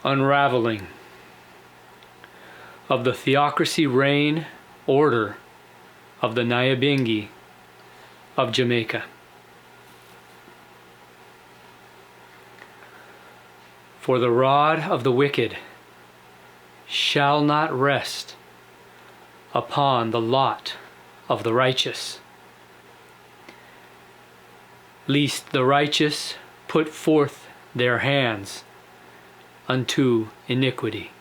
Unraveling of the Theocracy reign order of the Nyabingi of Jamaica. For the rod of the wicked shall not rest upon the lot of the righteous, lest the righteous put forth their hands unto iniquity.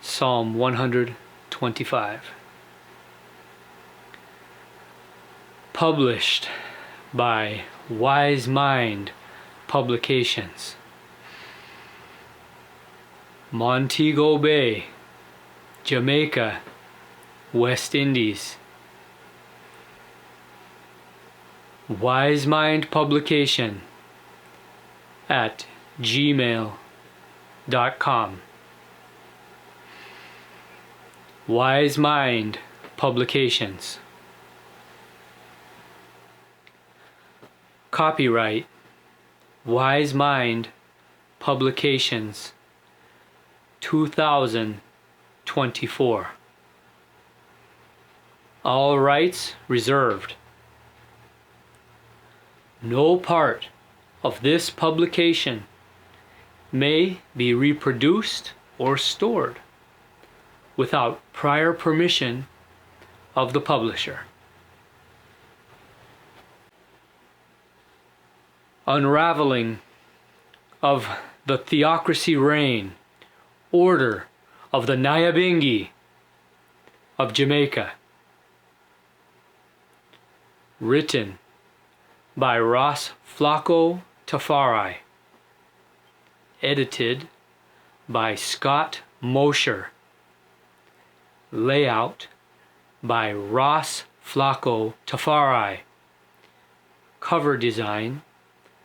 Psalm 125. Published by Wise Mind Publications, Montego Bay, Jamaica, West Indies. Wise Mind Publication at gmail.com. Wise Mind Publications. Copyright Wise Mind Publications 2024. All rights reserved. No part of this publication may be reproduced or stored without prior permission of the publisher. Unraveling of the Theocracy reign order of the Nyabingi of Jamaica. Written by Rastafari. Edited by Scott Mosher. Layout by Rastafari. Cover design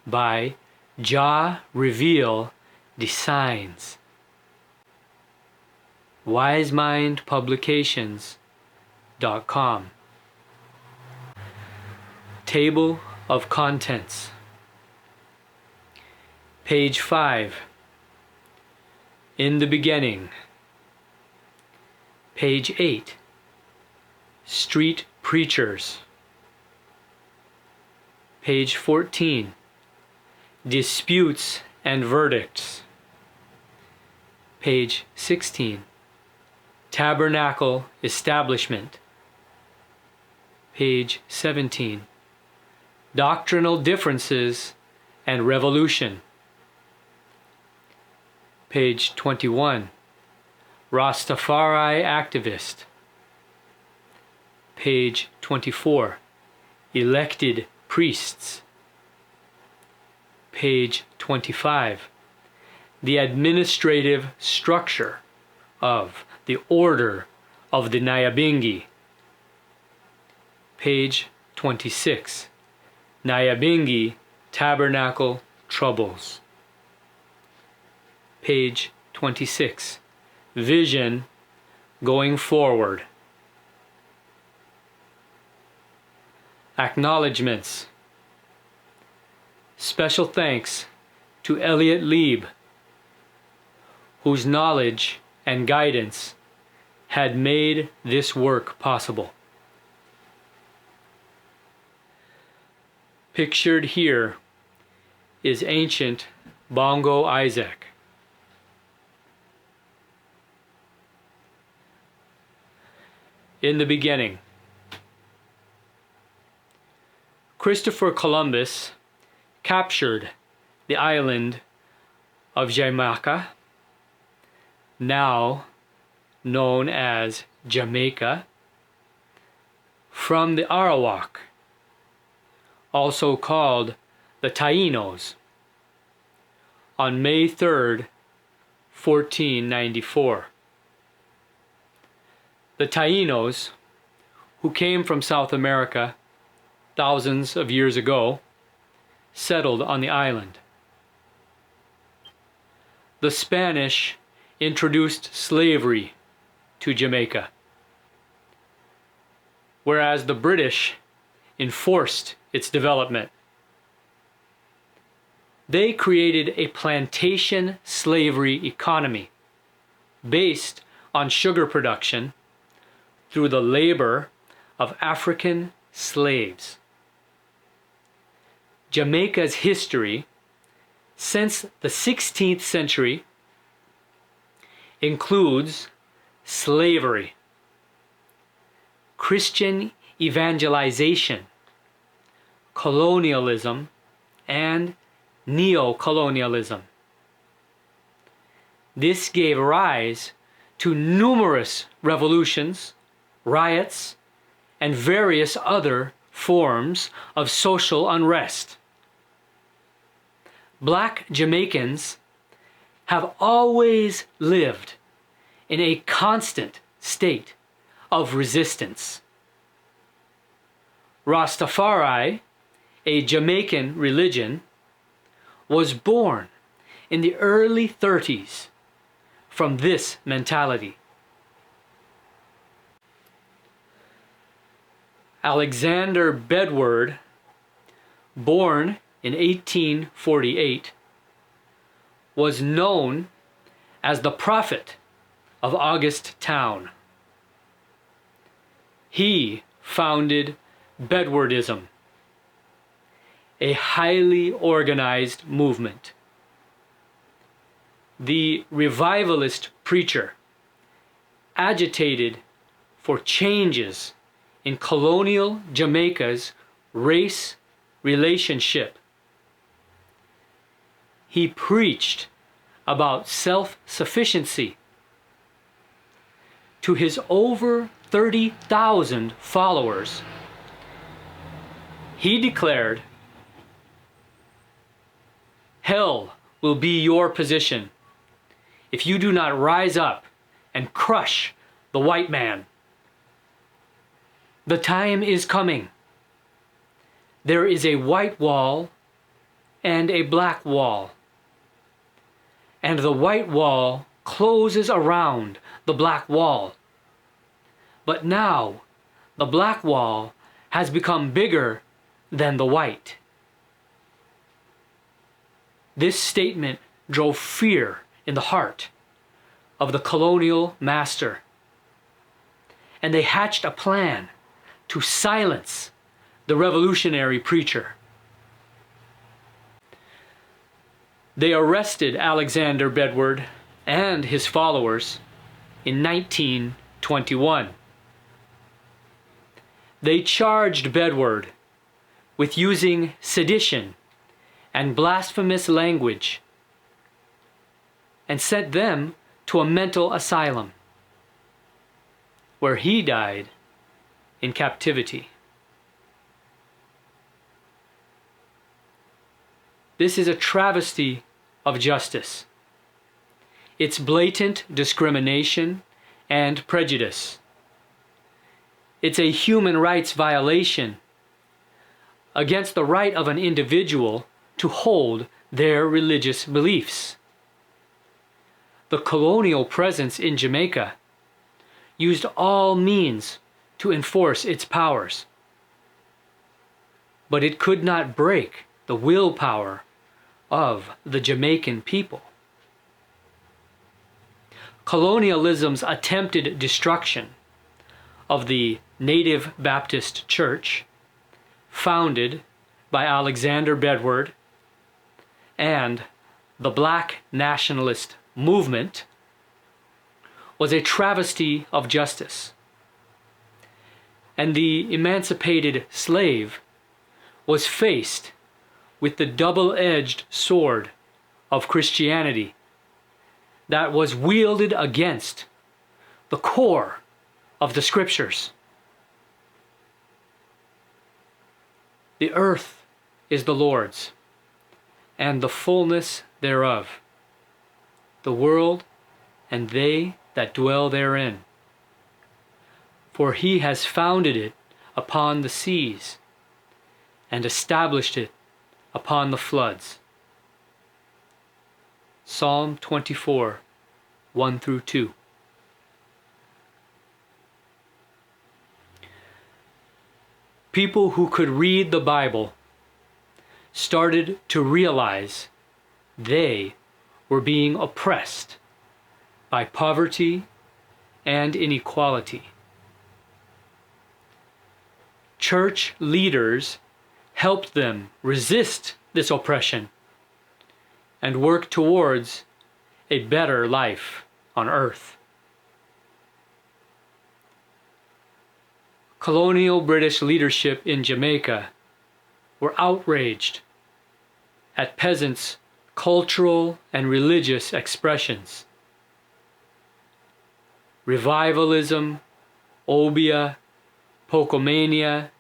by Ja Reveal Designs. wisemindpublications.com. Table of Contents. Page 5. In the Beginning. Page 8. Street Preachers. Page 14. Disputes and Verdicts. Page 16. Tabernacle Establishment. Page 17. Doctrinal Differences and Revolution. Page 21. Rastafari Activist. Page 24. Elected Priests. Page 25. The administrative structure of the Order of the Nyabingi. Page 26. Nyabingi Tabernacle Troubles. Page 26. Vision going forward. Acknowledgements. Special thanks to Elliot Lieb, whose knowledge and guidance had made this work possible. Pictured here is ancient Bongo Isaac. In the beginning, Christopher Columbus captured the island of Jamaica, now known as Jamaica, from the Arawak, also called the Taínos, on May 3rd, 1494. The Taínos, who came from South America thousands of years ago, settled on the island. The Spanish introduced slavery to Jamaica, whereas the British enforced its development. They created a plantation slavery economy based on sugar production through the labor of African slaves. Jamaica's history since the 16th century includes slavery, Christian evangelization, colonialism, and neo-colonialism. This gave rise to numerous revolutions, riots, and various other forms of social unrest. Black Jamaicans have always lived in a constant state of resistance. Rastafari, a Jamaican religion, was born in the early 30s from this mentality. Alexander Bedward, born in 1848, was known as the prophet of August Town. He founded Bedwardism, a highly organized movement. The revivalist preacher agitated for changes in colonial Jamaica's race relationship. He preached about self-sufficiency. To his over 30,000 followers, he declared, "Hell will be your position if you do not rise up and crush the white man. The time is coming. There is a white wall and a black wall, and the white wall closes around the black wall. But now the black wall has become bigger than the white." This statement drove fear in the heart of the colonial master, and they hatched a plan to silence the revolutionary preacher. They arrested Alexander Bedward and his followers in 1921. They charged Bedward with using sedition and blasphemous language and sent them to a mental asylum, where he died in captivity. This is a travesty of justice. It's blatant discrimination and prejudice. It's a human rights violation against the right of an individual to hold their religious beliefs. The colonial presence in Jamaica used all means to enforce its powers, but it could not break the willpower of the Jamaican people. Colonialism's attempted destruction of the Native Baptist Church, founded by Alexander Bedward, and the Black nationalist movement, was a travesty of justice. And the emancipated slave was faced with the double-edged sword of Christianity that was wielded against the core of the scriptures. The earth is the Lord's, and the fullness thereof, the world and they that dwell therein. For he has founded it upon the seas, and established it upon the floods. Psalm 24, 1-2. People who could read the Bible started to realize they were being oppressed by poverty and inequality. Church leaders helped them resist this oppression and work towards a better life on earth. Colonial British leadership in Jamaica were outraged at peasants' cultural and religious expressions. Revivalism, Obia, Pocomania,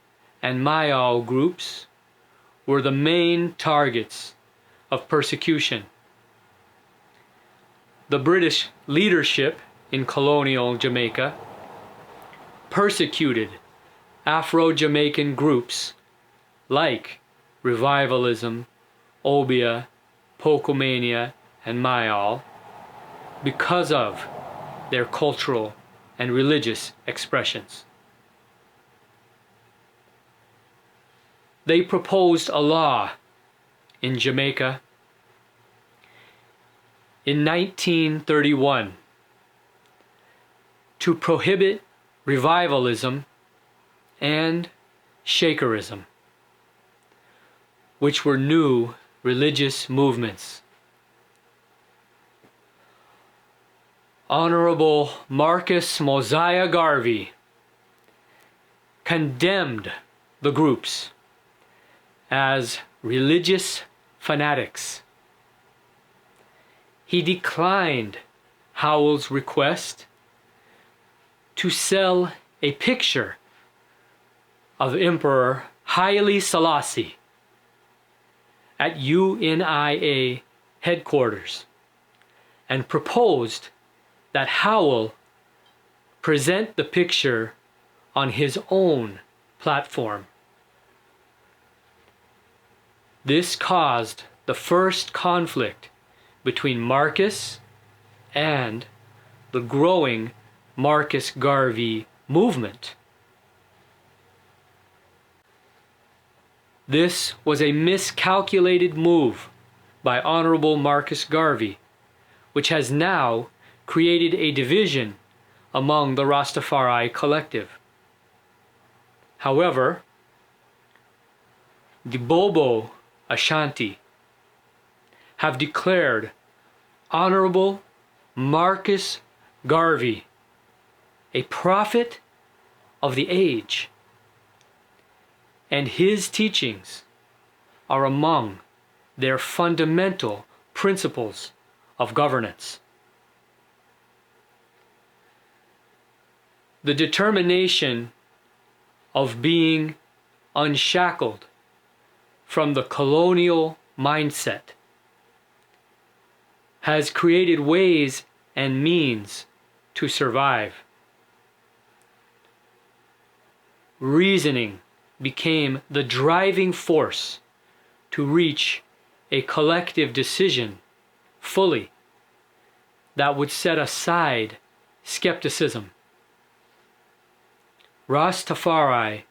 and Mayal groups were the main targets of persecution. The British leadership in colonial Jamaica persecuted Afro-Jamaican groups like Revivalism, Obia, Pocomania, and Mayal because of their cultural and religious expressions. They proposed a law in Jamaica in 1931 to prohibit revivalism and Shakerism, which were new religious movements. Honorable Marcus Mosiah Garvey condemned the groups as religious fanatics. He declined Howell's request to sell a picture of Emperor Haile Selassie at UNIA headquarters and proposed that Howell present the picture on his own platform. This caused the first conflict between Marcus and the growing Marcus Garvey movement. This was a miscalculated move by Honorable Marcus Garvey, which has now created a division among the Rastafari collective. However, the Bobo Ashanti have declared Honorable Marcus Garvey a prophet of the age, and his teachings are among their fundamental principles of governance. The determination of being unshackled from the colonial mindset has created ways and means to survive. Reasoning became the driving force to reach a collective decision fully that would set aside skepticism. Rastafari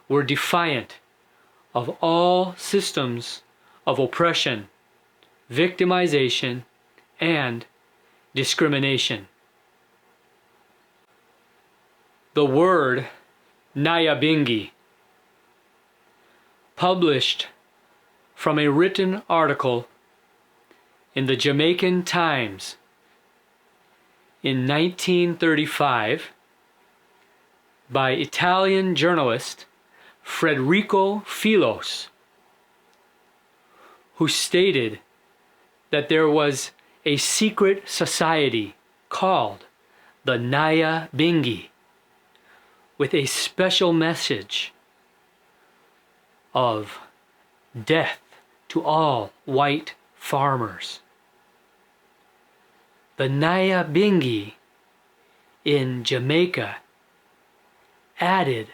were defiant of all systems of oppression, victimization, and discrimination. The word Nyabingi, published from a written article in the Jamaican Times in 1935 by Italian journalist Federico Filos, who stated that there was a secret society called the Nyabingi with a special message of death to all white farmers. The Nyabingi in Jamaica added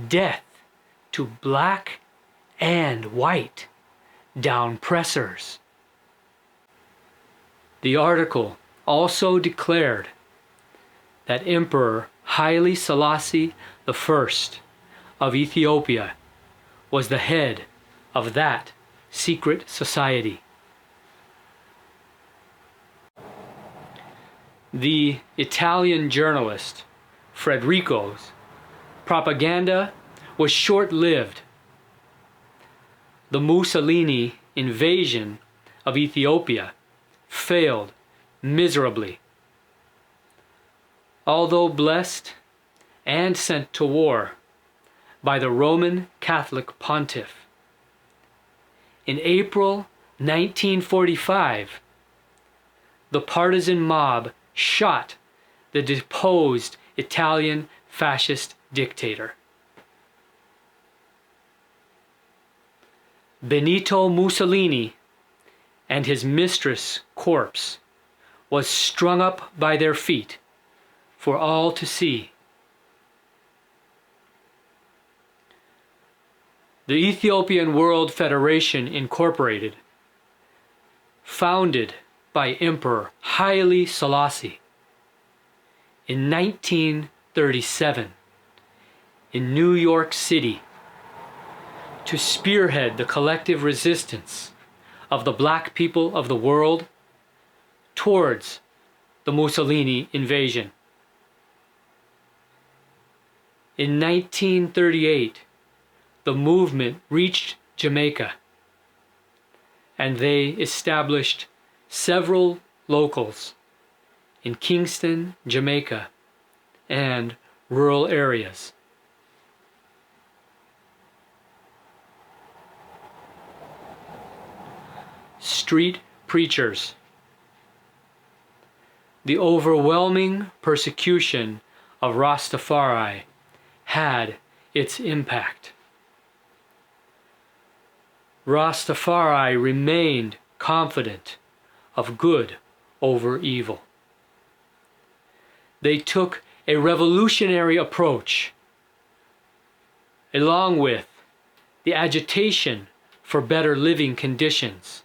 death to black and white downpressors. The article also declared that Emperor Haile Selassie I of Ethiopia was the head of that secret society. the Italian journalist Federico's propaganda was short-lived. The Mussolini invasion of Ethiopia failed miserably. Although blessed and sent to war by the Roman Catholic pontiff, in April 1945, the partisan mob shot the deposed Italian fascist dictator. Benito Mussolini and his mistress' corpse was strung up by their feet for all to see. The Ethiopian World Federation Incorporated, founded by Emperor Haile Selassie in 1937 in New York City, to spearhead the collective resistance of the black people of the world towards the Mussolini invasion. In 1938, the movement reached Jamaica, and they established several locals in Kingston, Jamaica, and rural areas. Street preachers. The overwhelming persecution of Rastafari had its impact. Rastafari remained confident of good over evil. They took a revolutionary approach, along with the agitation for better living conditions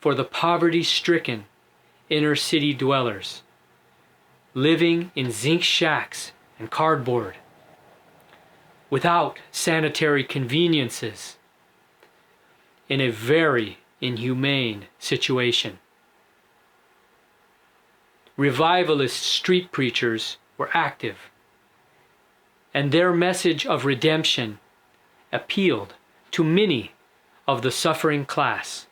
for the poverty-stricken inner-city dwellers living in zinc shacks and cardboard, without sanitary conveniences, in a very inhumane situation. Revivalist street preachers were active, and their message of redemption appealed to many of the suffering class.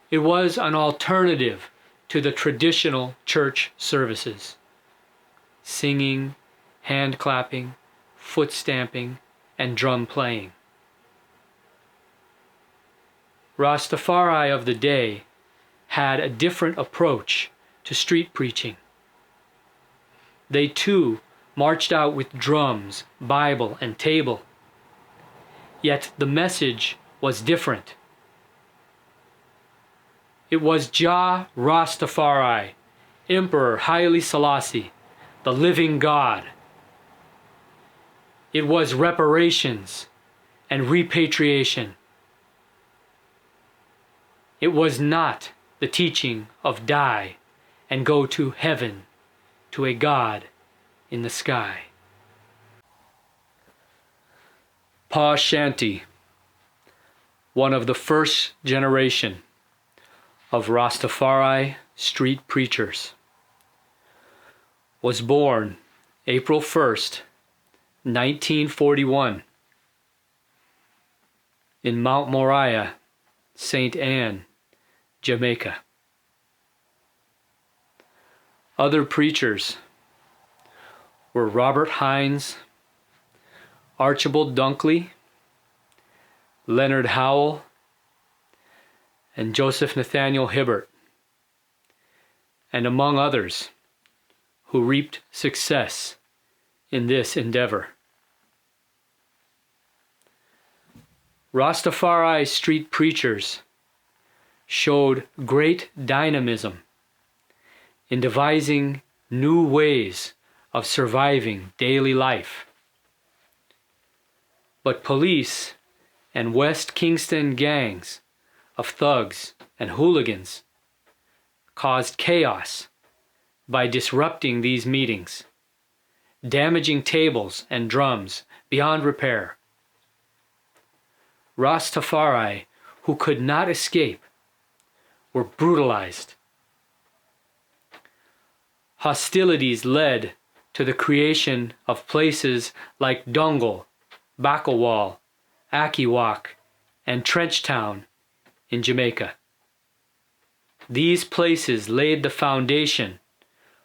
It was an alternative to the traditional church services: singing, hand clapping, foot stamping, and drum playing. Rastafari of the day had a different approach to street preaching. They too marched out with drums, Bible, and table. Yet the message was different. It was Jah Rastafari, Emperor Haile Selassie, the living God. It was reparations and repatriation. It was not the teaching of die and go to heaven, to a God in the sky. Pa Shanti, one of the first generation of Rastafari street preachers, was born April 1st, 1941, in Mount Moriah, St. Anne, Jamaica. Other preachers were Robert Hines, Archibald Dunkley, Leonard Howell, and Joseph Nathaniel Hibbert, and among others who reaped success in this endeavor. Rastafari street preachers showed great dynamism in devising new ways of surviving daily life. But police and West Kingston gangs of thugs and hooligans caused chaos by disrupting these meetings, damaging tables and drums beyond repair. Rastafari, who could not escape, were brutalized hostilities led to the creation of places like Dongle, Bakawal, Akiwak, and Trenchtown in Jamaica. These places laid the foundation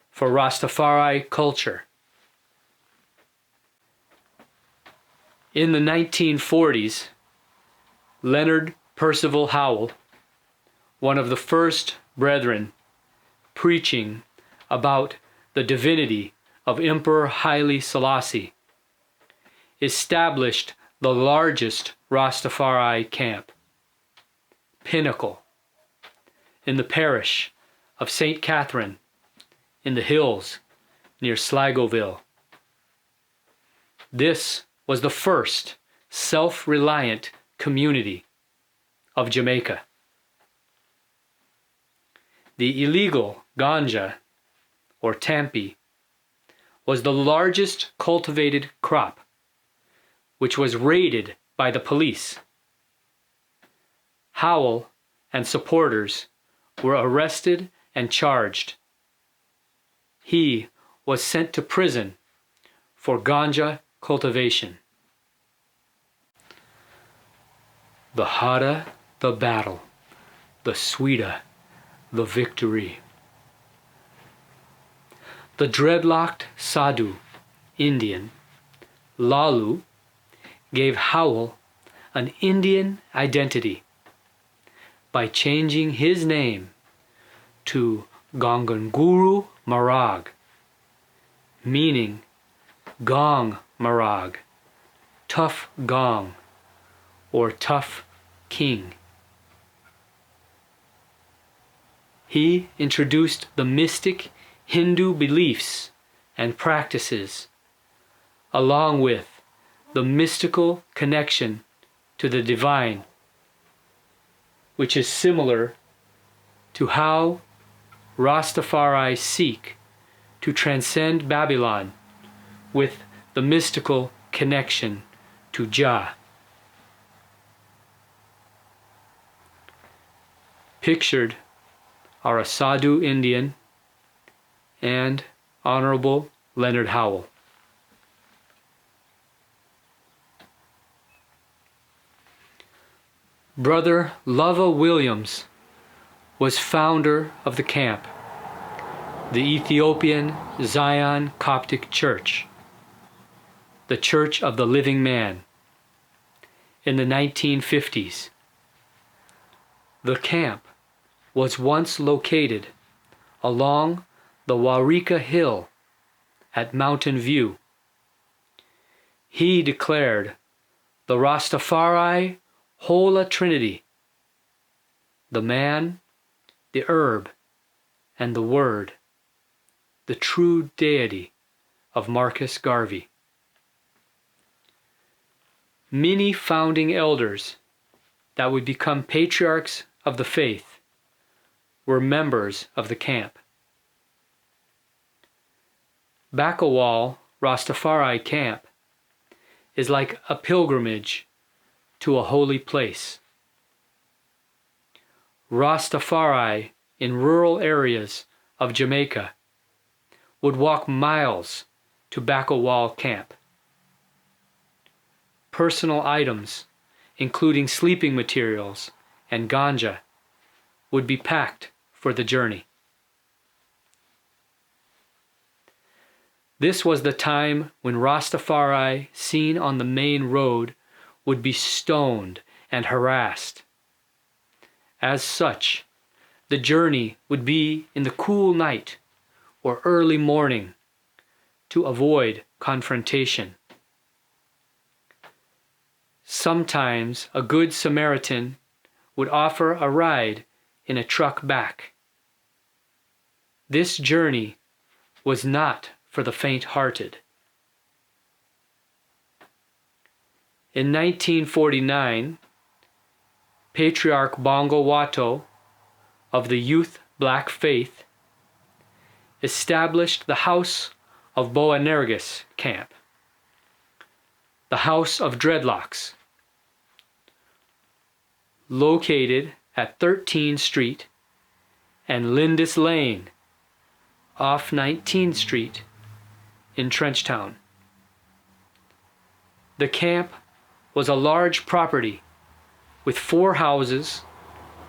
for Rastafari culture. In the 1940s, Leonard Percival Howell, one of the first brethren preaching about the divinity of Emperor Haile Selassie, established the largest Rastafari camp, Pinnacle, in the parish of St. Catherine in the hills near Sligoville. This was the first self-reliant community of Jamaica. The illegal ganja, or tampi, was the largest cultivated crop, which was raided by the police. Howell and supporters were arrested and charged. He was sent to prison for ganja cultivation. The harder the battle, the sweeter the victory. The dreadlocked Sadhu Indian, Lalu, gave Howell an Indian identity by changing his name to Gonganguru Marag, meaning Gong Marag, tough gong, or tough king. He introduced the mystic Hindu beliefs and practices, along with the mystical connection to the divine, which is similar to how Rastafari seek to transcend Babylon with the mystical connection to Jah. Pictured are a Sadhu Indian and Honorable Leonard Howell. Brother Lova Williams was founder of the camp, the Ethiopian Zion Coptic Church, the Church of the Living Man, in the 1950s. The camp was once located along the Warika Hill at Mountain View. He declared the Rastafari Holy Trinity, the man, the herb, and the word, the true deity of Marcus Garvey. Many founding elders that would become patriarchs of the faith were members of the camp. Bakawal Rastafari camp is like a pilgrimage to a holy place. Rastafari in rural areas of Jamaica would walk miles to Bakawal camp. Personal items, including sleeping materials and ganja, would be packed for the journey. This was the time when Rastafari seen on the main road would be stoned and harassed. As such, the journey would be in the cool night or early morning to avoid confrontation. Sometimes a good Samaritan would offer a ride in a truck back. This journey was not for the faint-hearted. In 1949, Patriarch Bongo Watto of the Youth Black Faith established the House of Boanerges camp, the House of Dreadlocks, located at 13th Street and Lindis Lane, off 19th Street in Trenchtown. The camp was a large property with 4 houses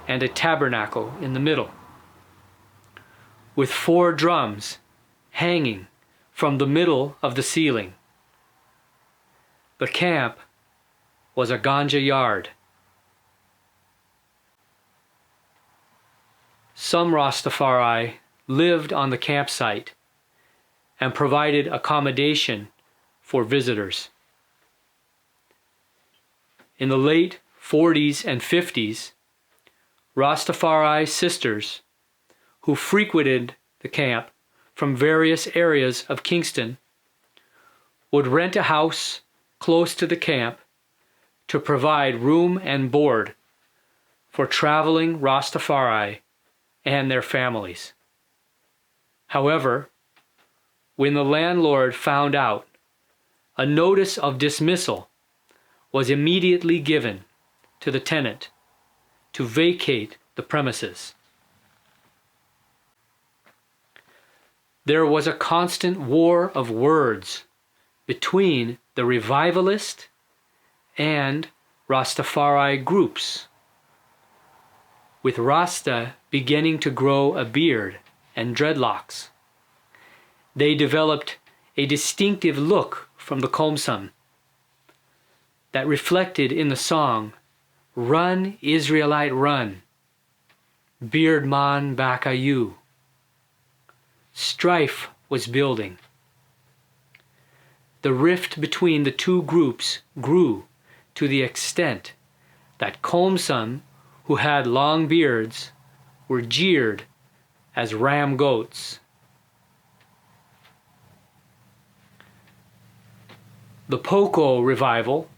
and a tabernacle in the middle, with 4 drums hanging from the middle of the ceiling. The camp was a ganja yard. Some Rastafari lived on the campsite and provided accommodation for visitors. In the late 40s and 50s, Rastafari sisters who frequented the camp from various areas of Kingston would rent a house close to the camp to provide room and board for traveling Rastafari and their families. However, when the landlord found out, a notice of dismissal was immediately given to the tenant to vacate the premises. There was a constant war of words between the revivalist and Rastafari groups, with Rasta beginning to grow a beard and dreadlocks. They developed a distinctive look from the Komsum that reflected in the song, "Run, Israelite, run, beard man baka you." Strife was building. The rift between the two groups grew to the extent that Komsum, who had long beards, were jeered as ram goats. The Poko revival,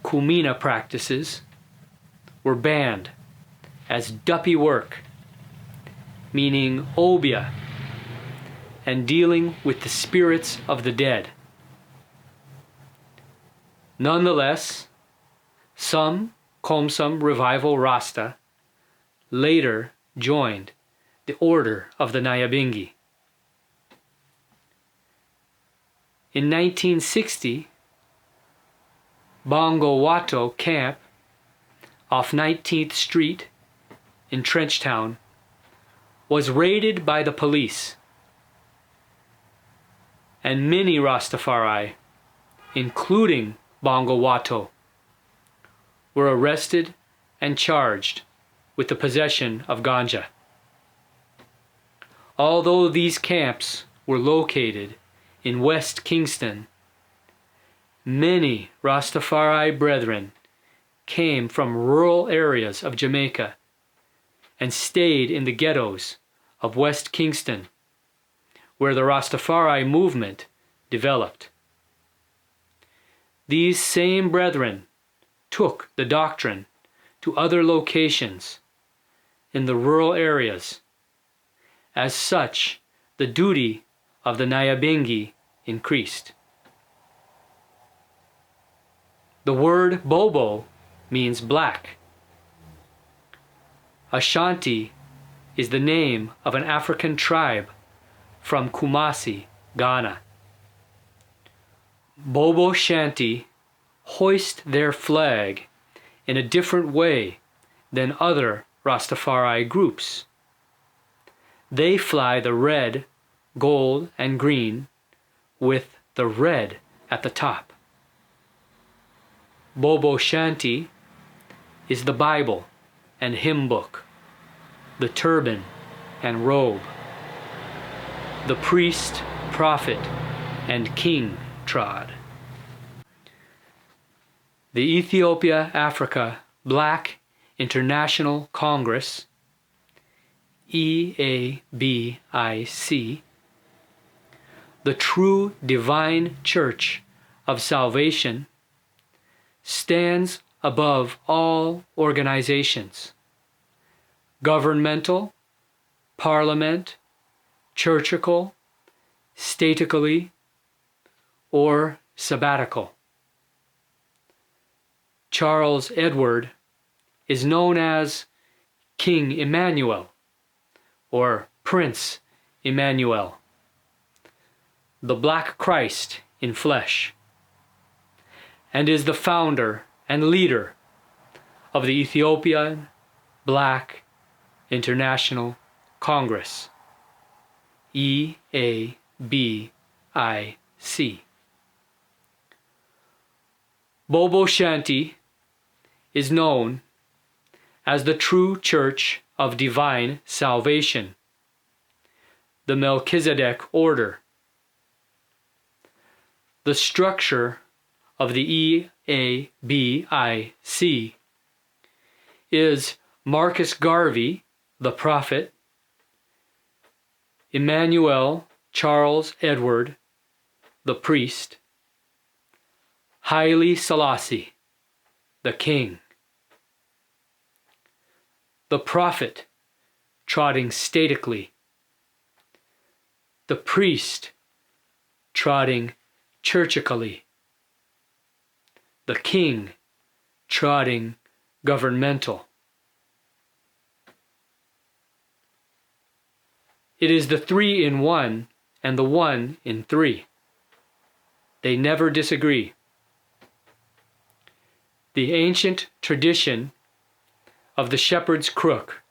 Kumina practices, were banned as duppy work, meaning obia, and dealing with the spirits of the dead. Nonetheless, some Komsum revival Rasta later joined the order of the Nyabingi. In 1960, Bongo Wato Camp off 19th Street in Trenchtown was raided by the police, and many Rastafari, including Bongo Wato, were arrested and charged with the possession of ganja. Although these camps were located in West Kingston, many Rastafari brethren came from rural areas of Jamaica and stayed in the ghettos of West Kingston, where the Rastafari movement developed. These same brethren took the doctrine to other locations in the rural areas. As such, the duty of the Nyabingi increased. The word Bobo means black. Ashanti is the name of an African tribe from Kumasi, Ghana. Bobo Shanti hoist their flag in a different way than other Rastafari groups. They fly the red, gold, and green with the red at the top. Bobo Shanti is the Bible and hymn book, the turban and robe, the priest, prophet, and king trod. The Ethiopia-Africa Black International Congress, EABIC, the true divine church of salvation, stands above all organizations, governmental, parliament, churchical, statically, or sabbatical. Charles Edward is known as King Emmanuel or Prince Emmanuel, the Black Christ in flesh, and is the founder and leader of the Ethiopian Black International Congress, EABIC. Bobo Shanti is known as the true Church of Divine Salvation, the Melchizedek Order. The structure of the EABIC is Marcus Garvey, the prophet, Emmanuel Charles Edward, the priest, Haile Selassie, the king, the prophet trotting statically, the priest trotting churchically, the king trotting governmental. It is the 3 in 1 and the 1 in 3. They never disagree. The ancient tradition of the shepherd's crook,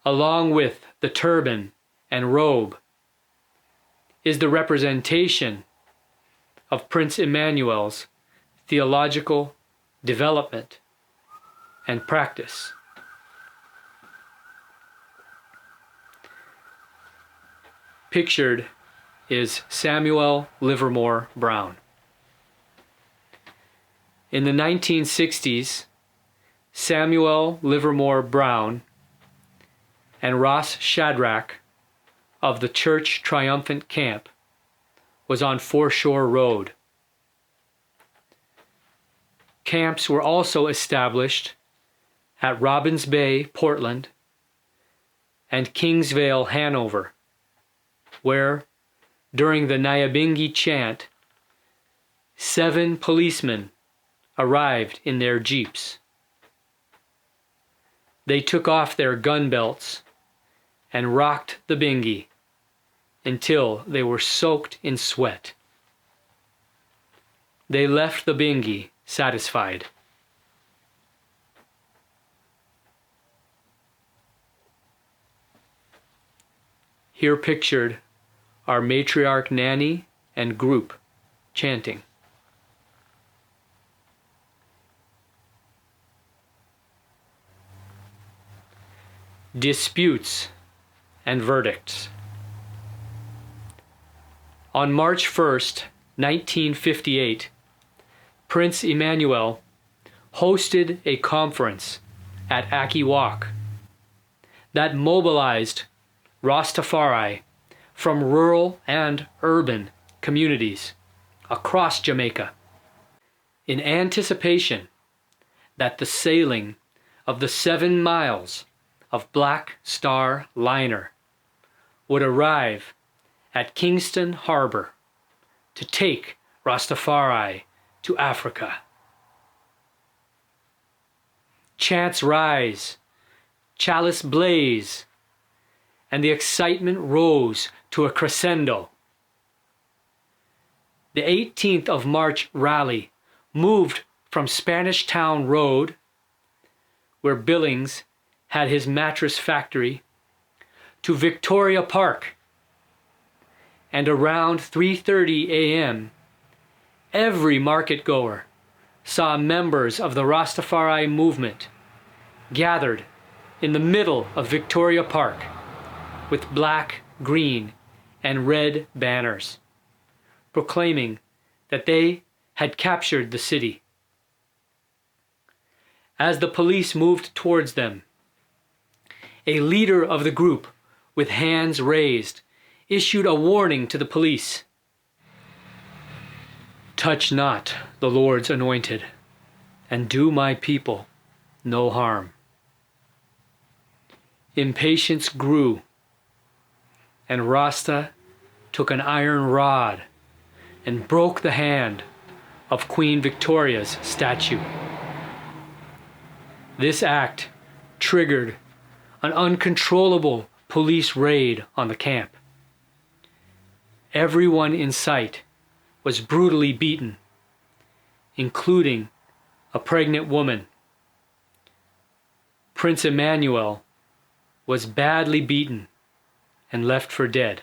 along with the turban and robe, is the representation of Prince Emmanuel's theological development and practice. Pictured is Samuel Livermore Brown. In the 1960s, Samuel Livermore Brown and Ross Shadrach of the Church Triumphant Camp was on Foreshore Road. Camps were also established at Robbins Bay, Portland, and Kingsvale, Hanover, where, during the Nyabingi chant, 7 policemen arrived in their jeeps. They took off their gun belts and rocked the bingi until they were soaked in sweat. They left the bingi satisfied. Here pictured are matriarch Nanny and group chanting. Disputes and verdicts. On March 1st, 1958, Prince Emmanuel hosted a conference at Akiwak that mobilized Rastafari from rural and urban communities across Jamaica in anticipation that the sailing of the 7 miles of Black Star liner would arrive at Kingston Harbor to take Rastafari to Africa. Chants rise, chalice blaze, and the excitement rose to a crescendo. The 18th of March rally moved from Spanish Town Road, where Billings had his mattress factory, to Victoria Park, and around 3:30 a.m., every market goer saw members of the Rastafari movement gathered in the middle of Victoria Park with black, green, and red banners, proclaiming that they had captured the city. As the police moved towards them, a leader of the group, with hands raised, issued a warning to the police. "Touch not the Lord's anointed, and do my people no harm." Impatience grew, and Rasta took an iron rod and broke the hand of Queen Victoria's statue. This act triggered an uncontrollable police raid on the camp. Everyone in sight was brutally beaten, including a pregnant woman. Prince Emmanuel was badly beaten and left for dead.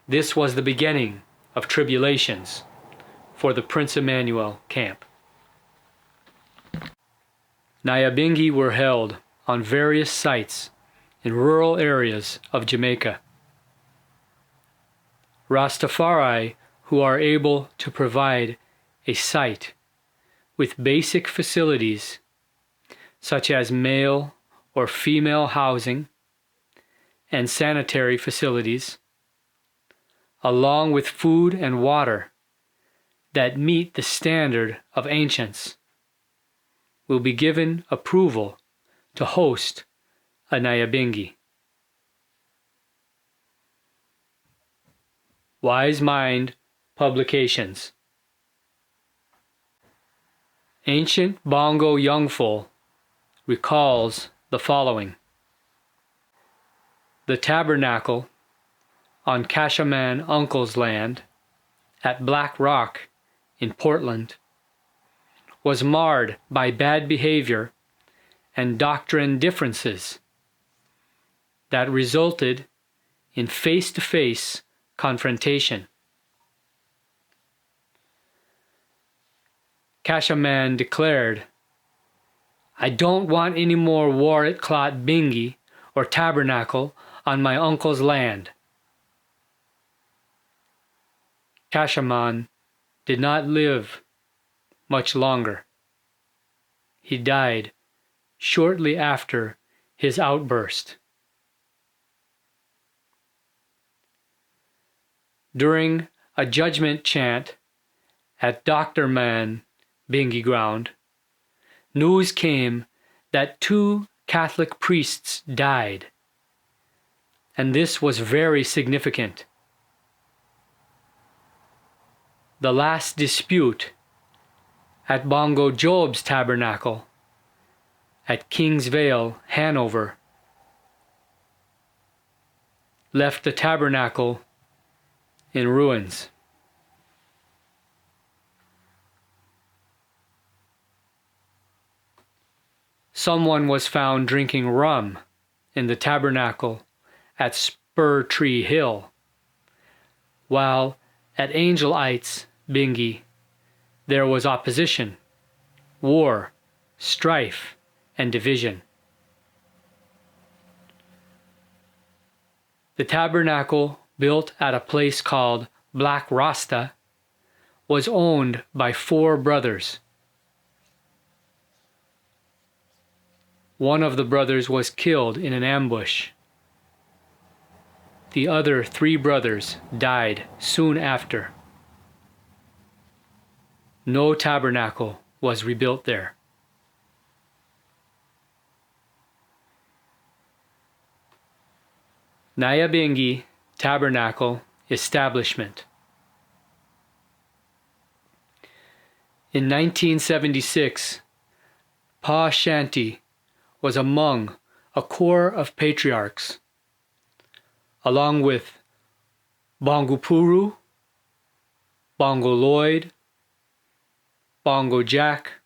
This was the beginning of tribulations for the Prince Emmanuel camp. Nyabingi were held on various sites in rural areas of Jamaica. Rastafari who are able to provide a site with basic facilities such as male or female housing and sanitary facilities, along with food and water that meet the standard of ancients, will be given approval to host a Nyabingi. Wise Mind Publications. Ancient Bongo Youngful recalls the following. The Tabernacle on Cashaman Uncle's land at Black Rock in Portland was marred by bad behavior and doctrine differences that resulted in face-to-face confrontation. Cashaman declared, "I don't want any more war at Clot Bingi or Tabernacle on my uncle's land." Cashaman did not live much longer. He died shortly after his outburst. During a judgment chant at Dr. Bingi ground, news came that 2 Catholic priests died, and this was very significant. The last dispute at Bongo Job's Tabernacle at Kingsvale, Hanover, left the tabernacle in ruins. Someone was found drinking rum in the tabernacle at Spur Tree Hill, while at Angelites Bingi there was opposition, war, strife, and division. The tabernacle, built at a place called Black Rasta, was owned by 4 brothers. One of the brothers was killed in an ambush. The other 3 brothers died soon after. No tabernacle was rebuilt there. Nyabingi Tabernacle Establishment. In 1976, Pa Shanti was among a corps of patriarchs, along with Bongo Puru, Bongo Lloyd, Bongo Jack,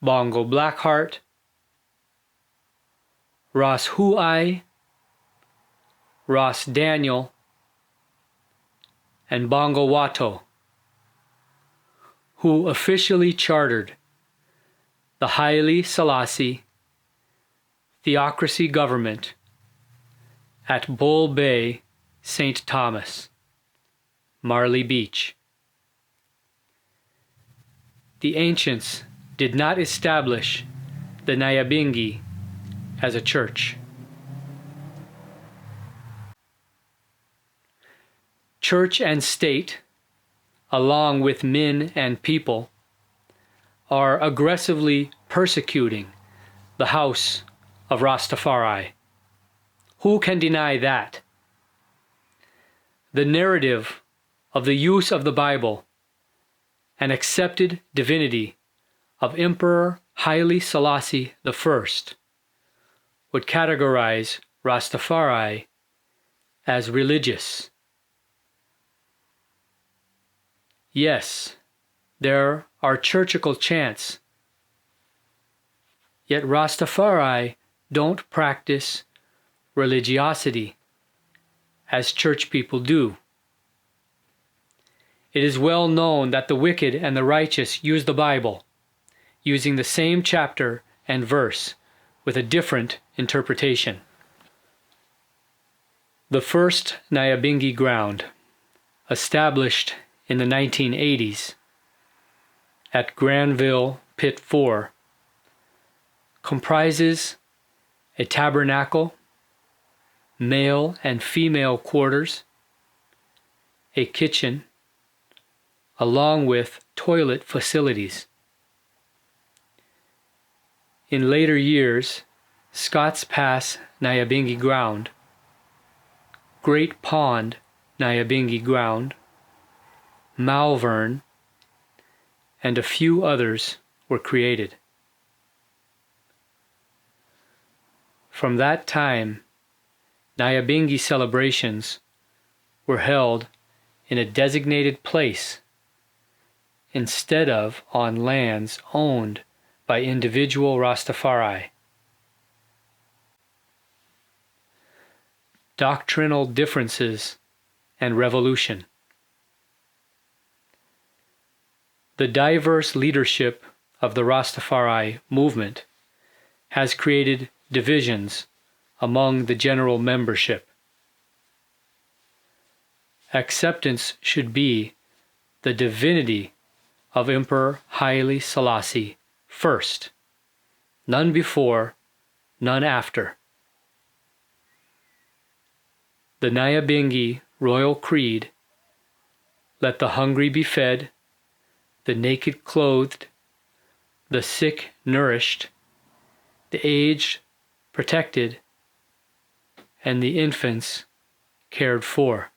Bongo Blackheart, Ross Huai, Ross Daniel, and Bongo Watto, who officially chartered the Haile Selassie Theocracy government at Bull Bay, St. Thomas, Marley Beach. The ancients did not establish the Nyabingi as a church. Church and state, along with men and people, are aggressively persecuting the house of Rastafari. Who can deny that? The narrative of the use of the Bible and accepted divinity of Emperor Haile Selassie I would categorize Rastafari as religious. Yes, there are churchical chants, yet Rastafari don't practice religiosity as church people do. It is well known that the wicked and the righteous use the Bible, using the same chapter and verse with a different interpretation. The first Nyabingi ground, established in the 1980s at Granville Pit 4, comprises a tabernacle, male and female quarters, a kitchen, along with toilet facilities. In later years, Scotts Pass Nyabingi Ground, Great Pond Nyabingi Ground, Malvern, and a few others were created. From that time, Nyabingi celebrations were held in a designated place instead of on lands owned by individual Rastafari. Doctrinal differences and revolution. The diverse leadership of the Rastafari movement has created divisions among the general membership. Acceptance should be the divinity of Emperor Haile Selassie first, none before, none after. The Nyabingi Royal Creed, let the hungry be fed, the naked clothed, the sick nourished, the aged protected, and the infants cared for,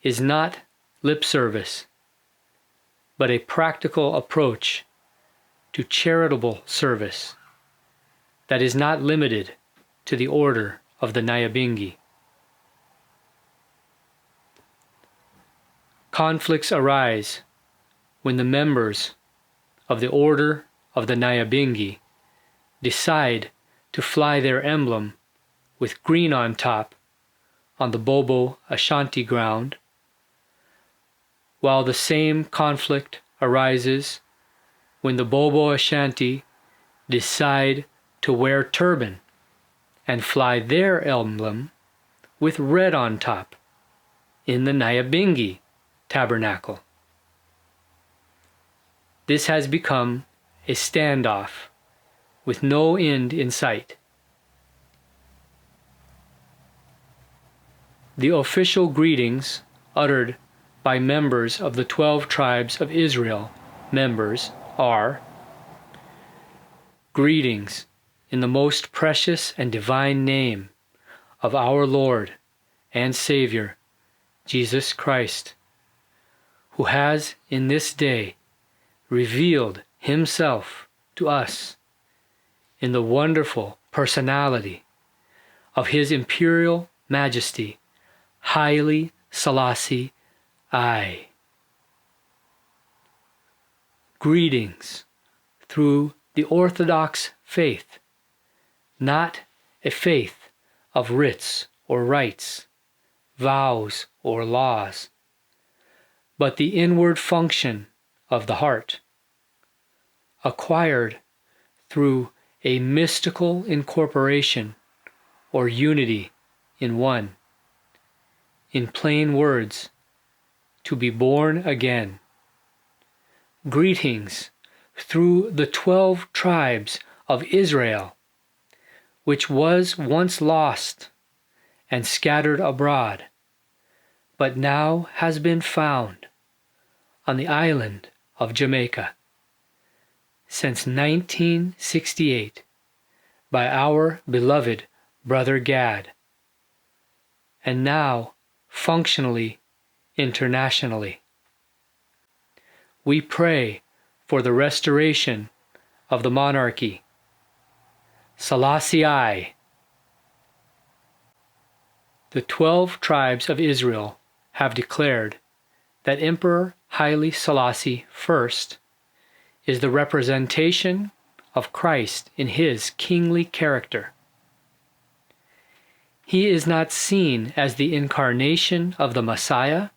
is not lip service, but a practical approach to charitable service that is not limited to the order of the Nyabingi. Conflicts arise when the members of the order of the Nyabingi decide to fly their emblem with green on top on the Bobo Ashanti ground, while the same conflict arises when the Bobo Ashanti decide to wear turban and fly their emblem with red on top in the Nyabingi Tabernacle. This has become a standoff with no end in sight. The official greetings uttered by members of the 12 tribes of Israel members are: greetings in the most precious and divine name of our Lord and Savior, Jesus Christ, who has in this day revealed himself to us in the wonderful personality of His Imperial Majesty, Haile Selassie I. Greetings through the Orthodox faith, not a faith of writs or rites, vows or laws, but the inward function of the heart, acquired through a mystical incorporation or unity in one. In plain words, to be born again. Greetings through the 12 tribes of Israel, which was once lost and scattered abroad, but now has been found on the island of Jamaica since 1968 by our beloved Brother Gad, and now functionally internationally. We pray for the restoration of the monarchy, Selassie I. The 12 tribes of Israel have declared that Emperor Haile Selassie I is the representation of Christ in his kingly character. He is not seen as the incarnation of the Messiah,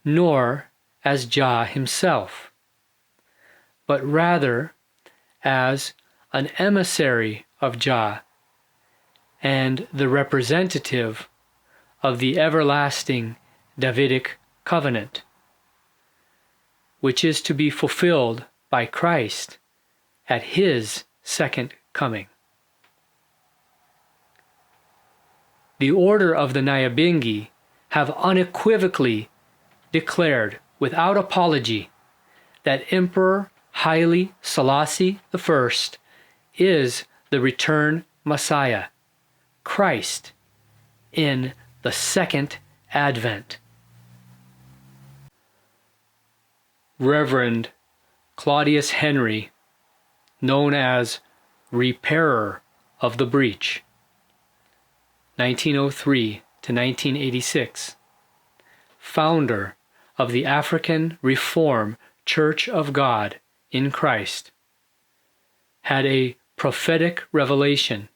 nor as Jah himself, but rather as an emissary of Jah and the representative of the everlasting Davidic covenant, which is to be fulfilled by Christ at his second coming. The order of the Nyabingi have unequivocally declared without apology that Emperor Haile Selassie I is the return Messiah, Christ, in the second advent. Reverend Claudius Henry, known as Repairer of the Breach, 1903 to 1986, founder of the African Reform Church of God in Christ, had a prophetic revelation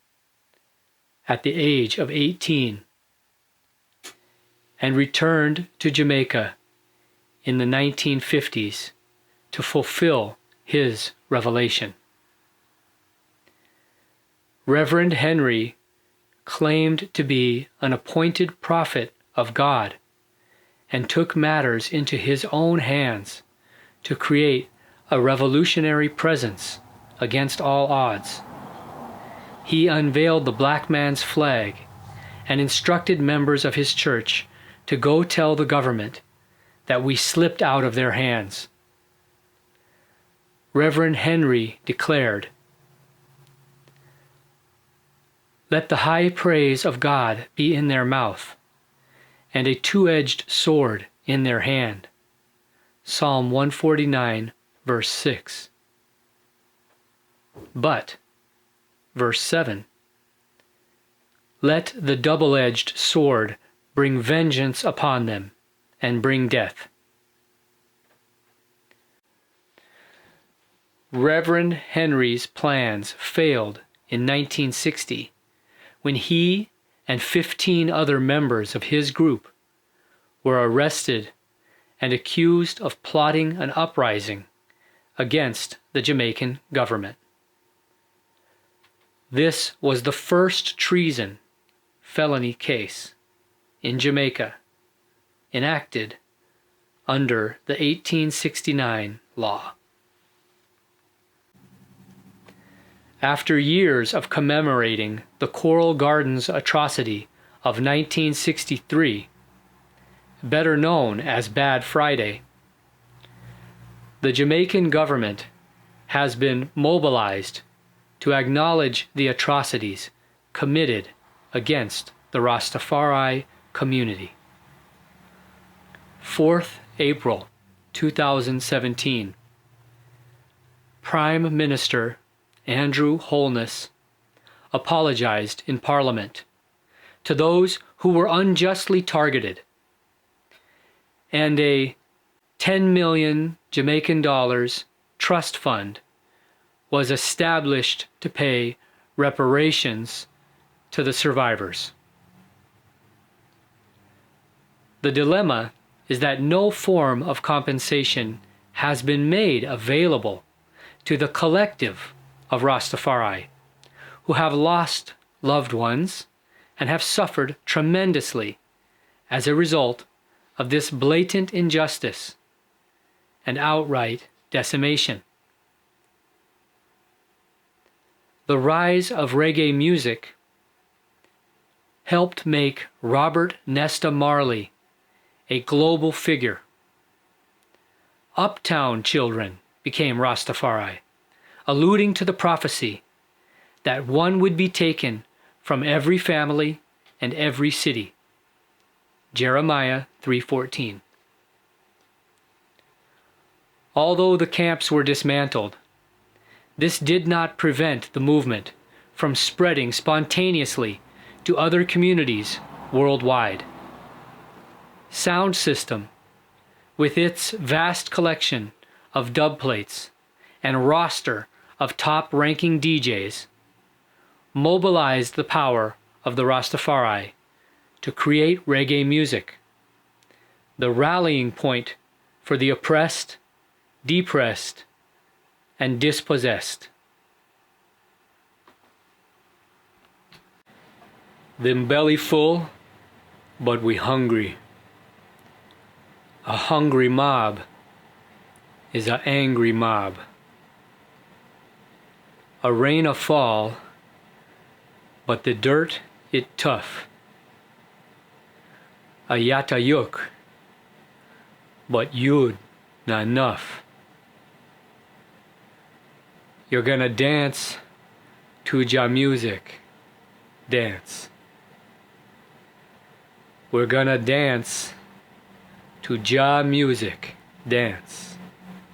at the age of 18 and returned to Jamaica in the 1950s to fulfill his revelation. Reverend Henry claimed to be an appointed prophet of God and took matters into his own hands to create a revolutionary presence against all odds. He unveiled the black man's flag and instructed members of his church to go tell the government that we slipped out of their hands. Reverend Henry declared, "Let the high praise of God be in their mouth, and a two-edged sword in their hand." Psalm 149, verse 6. But, verse 7, "Let the double-edged sword bring vengeance upon them, and bring death." Reverend Henry's plans failed in 1960 when he and 15 other members of his group were arrested and accused of plotting an uprising against the Jamaican government. This was the first treason felony case in Jamaica enacted under the 1869 law. After years of commemorating the Coral Gardens atrocity of 1963, better known as Bad Friday, the Jamaican government has been mobilized to acknowledge the atrocities committed against the Rastafari community. 4th April 2017, Prime Minister Andrew Holness apologized in Parliament to those who were unjustly targeted, and a 10 million Jamaican dollars trust fund was established to pay reparations to the survivors. The dilemma is that no form of compensation has been made available to the collective of Rastafari, who have lost loved ones and have suffered tremendously as a result of this blatant injustice and outright decimation. The rise of reggae music helped make Robert Nesta Marley a global figure. Uptown children became Rastafari, alluding to the prophecy that one would be taken from every family and every city. Jeremiah 3:14. Although the camps were dismantled, this did not prevent the movement from spreading spontaneously to other communities worldwide. Sound system, with its vast collection of dub plates and roster of top-ranking DJs, mobilized the power of the Rastafari to create reggae music, the rallying point for the oppressed, depressed, and dispossessed. Them belly full, but we hungry. A hungry mob is a angry mob. A rain a fall, but the dirt it tough. A yata yuk, but yud not enough. You're gonna dance to Ja music, dance. We're gonna dance to Ja music, dance.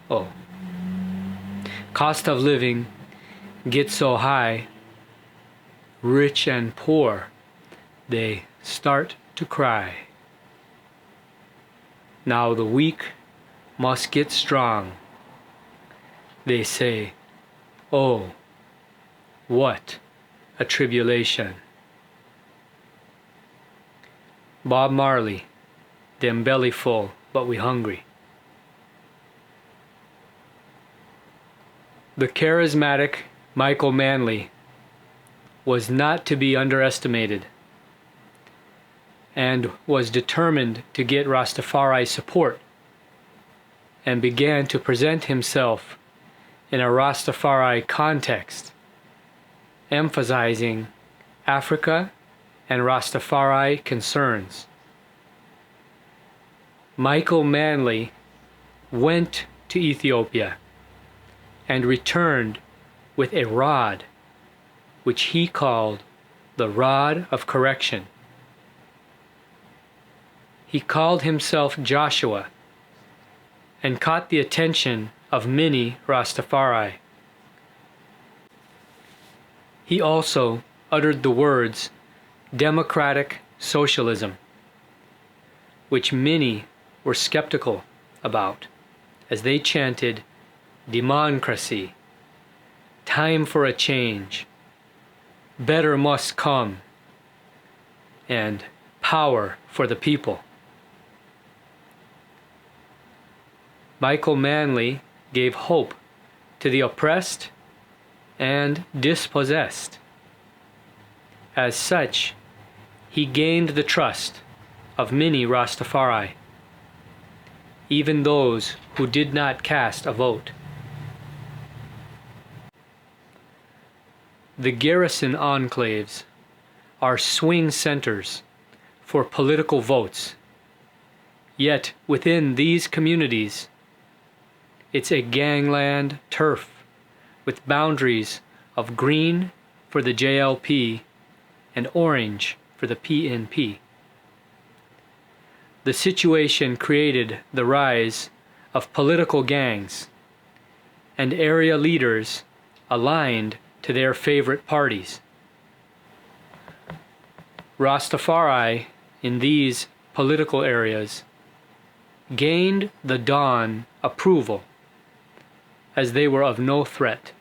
Oh. Cost of living gets so high, rich and poor, they start to cry. Now the weak must get strong. They say, oh, what a tribulation. Bob Marley, them belly full, but we hungry. The charismatic Michael Manley was not to be underestimated and was determined to get Rastafari support and began to present himself in a Rastafari context, emphasizing Africa and Rastafari concerns. Michael Manley went to Ethiopia and returned with a rod, which he called the Rod of Correction. He called himself Joshua and caught the attention of many Rastafari. He also uttered the words democratic socialism, which many were skeptical about as they chanted democracy, time for a change, better must come, and power for the people. Michael Manley gave hope to the oppressed and dispossessed. As such, he gained the trust of many Rastafari, even those who did not cast a vote. The garrison enclaves are swing centers for political votes, yet within these communities, it's a gangland turf with boundaries of green for the JLP and orange for the PNP. The situation created the rise of political gangs and area leaders aligned to their favorite parties. Rastafari in these political areas gained the Dawn approval as they were of no threat.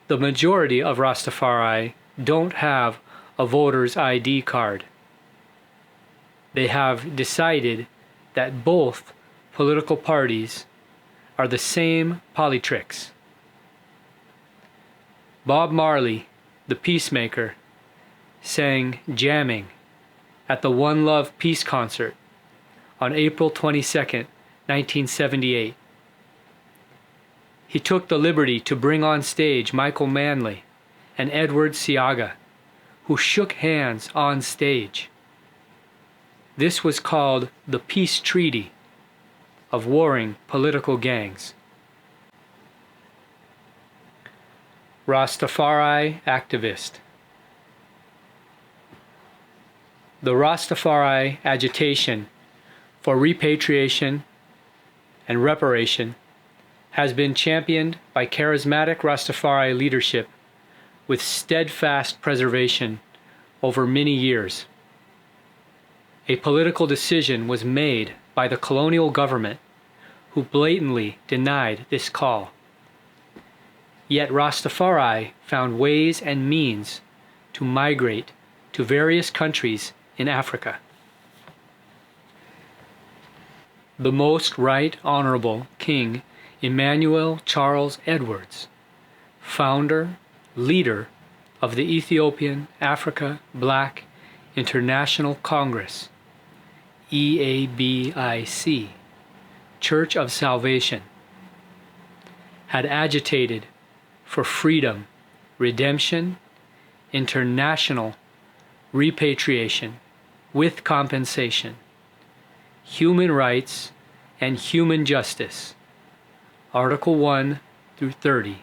The majority of Rastafari don't have a voter's ID card. They have decided that both political parties are the same polytricks. Bob Marley, the peacemaker, sang Jamming at the One Love Peace Concert on April 22nd, 1978. He took the liberty to bring on stage Michael Manley and Edward Seaga, who shook hands on stage. This was called the Peace Treaty of warring political gangs. Rastafari activist. The Rastafari agitation for repatriation and reparation has been championed by charismatic Rastafari leadership with steadfast preservation over many years. A political decision was made by the colonial government, who blatantly denied this call. Yet Rastafari found ways and means to migrate to various countries in Africa. The Most Right Honorable King Emmanuel Charles Edwards, founder, leader of the Ethiopian Africa Black International Congress, EABIC, Church of Salvation, had agitated for freedom, redemption, international repatriation with compensation, human rights, and human justice, Article 1 through 30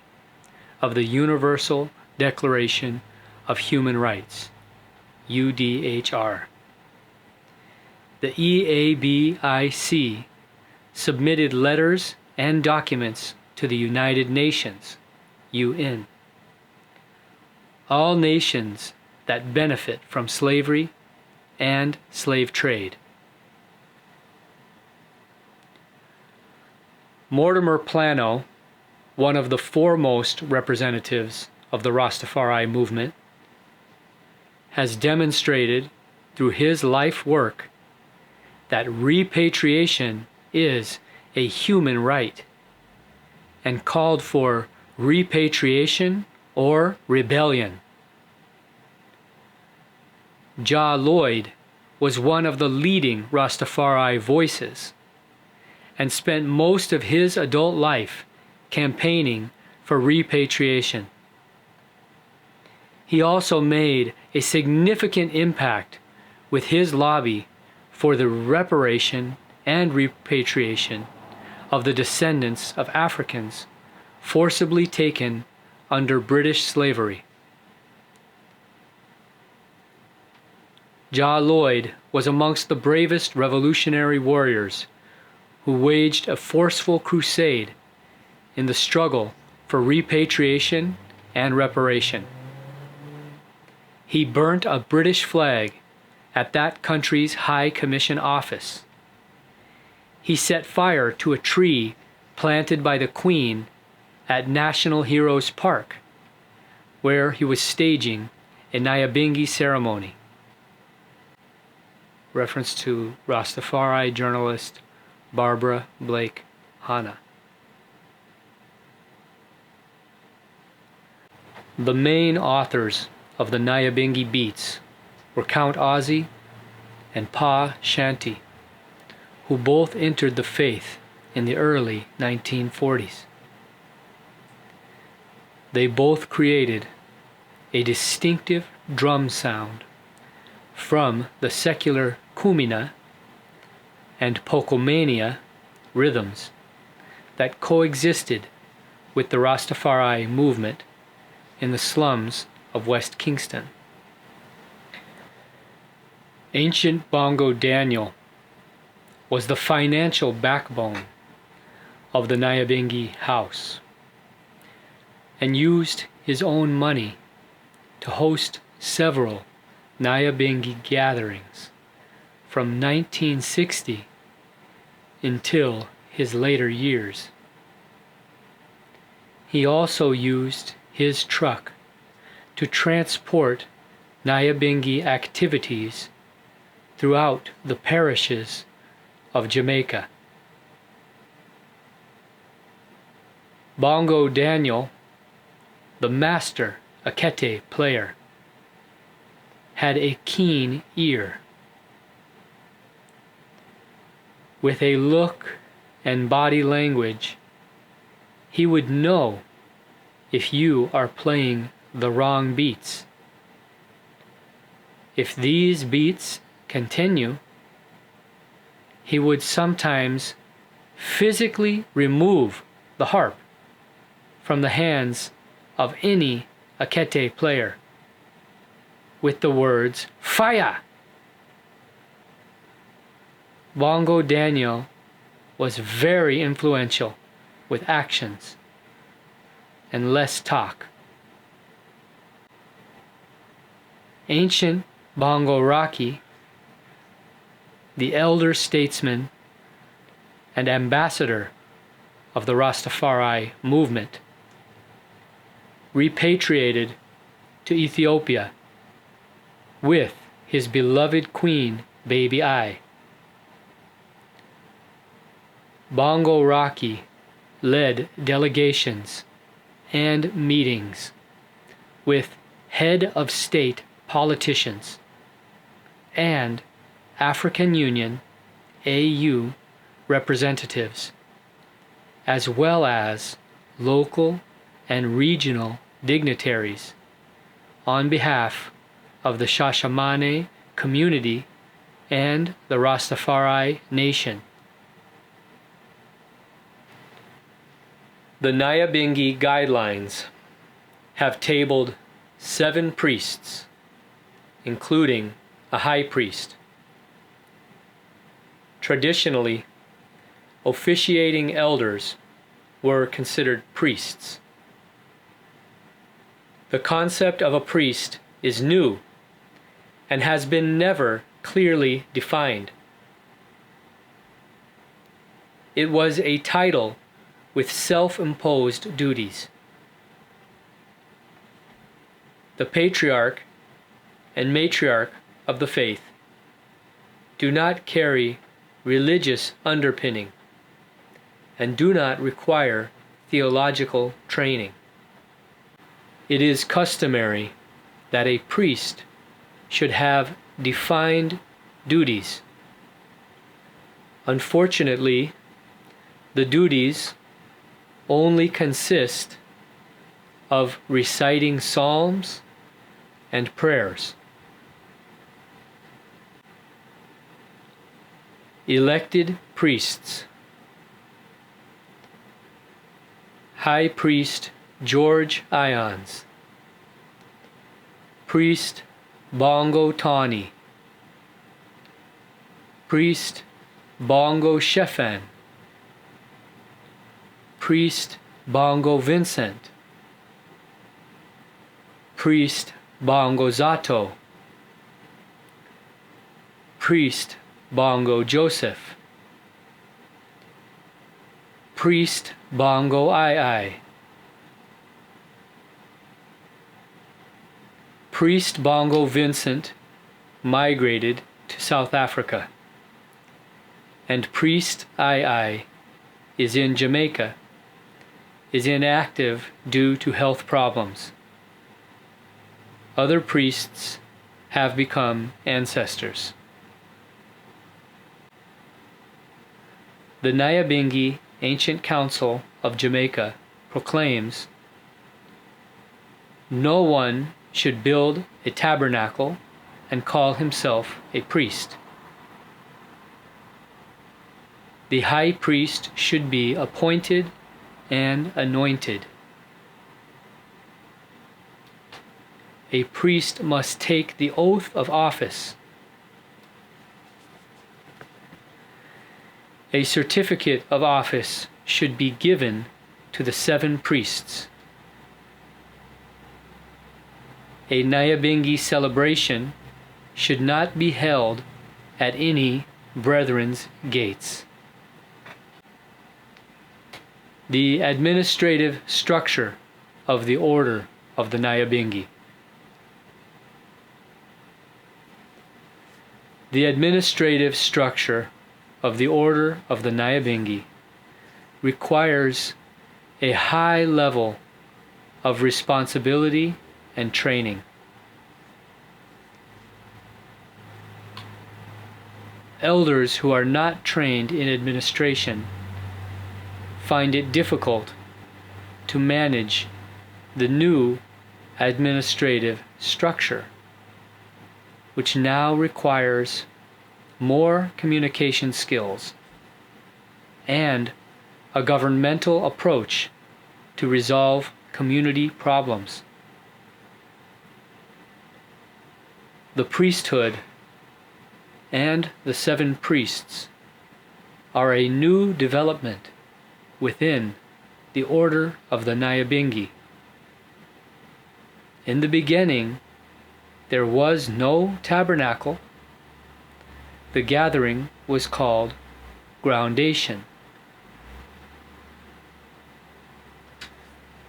of the Universal Declaration of Human Rights, UDHR. The EABIC submitted letters and documents to the United Nations, UN. All nations that benefit from slavery and slave trade. Mortimer Plano, one of the foremost representatives of the Rastafari movement, has demonstrated through his life work that repatriation is a human right, and called for repatriation or rebellion. Jah Lloyd was one of the leading Rastafari voices and spent most of his adult life campaigning for repatriation. He also made a significant impact with his lobby for the reparation and repatriation of the descendants of Africans forcibly taken under British slavery. Jah Lloyd was amongst the bravest revolutionary warriors who waged a forceful crusade in the struggle for repatriation and reparation. He burnt a British flag at that country's High Commission office. He set fire to a tree planted by the Queen at National Heroes Park, where he was staging a Nyabingi ceremony. Reference to Rastafari journalist Barbara Blake Hanna. The main authors of the Nyabingi beats were Count Ozzy and Pa Shanti, who both entered the faith in the early 1940s. They both created a distinctive drum sound from the secular kumina and pokomania rhythms that coexisted with the Rastafari movement in the slums of West Kingston. Ancient Bongo Daniel was the financial backbone of the Nyabingi house and used his own money to host several Nyabingi gatherings from 1960 until his later years. He also used his truck to transport Nyabingi activities throughout the parishes of Jamaica. Bongo Daniel, the master akete player, had a keen ear. With a look and body language, he would know if you are playing the wrong beats. If these beats continue, he would sometimes physically remove the harp from the hands of any akete player with the words, "Fire!" Bongo Daniel was very influential with actions and less talk. Ancient Bongo Rocky, the elder statesman and ambassador of the Rastafari movement, repatriated to Ethiopia with his beloved queen, Baby I. Bongo Rocky led delegations and meetings with head of state politicians and African Union AU representatives, as well as local and regional dignitaries on behalf of the Shashamane community and the Rastafari nation. The Nyabingi guidelines have tabled 7 priests, including a high priest. Traditionally, officiating elders were considered priests. The concept of a priest is new and has been never clearly defined. It was a title with self-imposed duties. The patriarch and matriarch of the faith do not carry religious underpinning and do not require theological training. It is customary that a priest should have defined duties. Unfortunately, the duties only consist of reciting psalms and prayers. Elected priests. High Priest George Ions, Priest Bongo Tawny, Priest Bongo Shefan, Priest Bongo Vincent, Priest Bongo Zato, Priest Bongo Joseph, Priest Bongo I. Priest Bongo Vincent migrated to South Africa, and Priest I is in Jamaica, is inactive due to health problems. Other priests have become ancestors. The Nyabingi Ancient Council of Jamaica proclaims, "No one should build a tabernacle and call himself a priest. The high priest should be appointed and anointed. A priest must take the oath of office. A certificate of office should be given to the 7 priests. A Nyabingi celebration should not be held at any brethren's gates." The administrative structure of the Order of the Nyabingi. The administrative structure of the Order of the Nyabingi requires a high level of responsibility and training. Elders who are not trained in administration find it difficult to manage the new administrative structure, which now requires more communication skills and a governmental approach to resolve community problems. The priesthood and the 7 priests are a new development within the order of the Nyabingi. In the beginning, there was no tabernacle. The gathering was called groundation.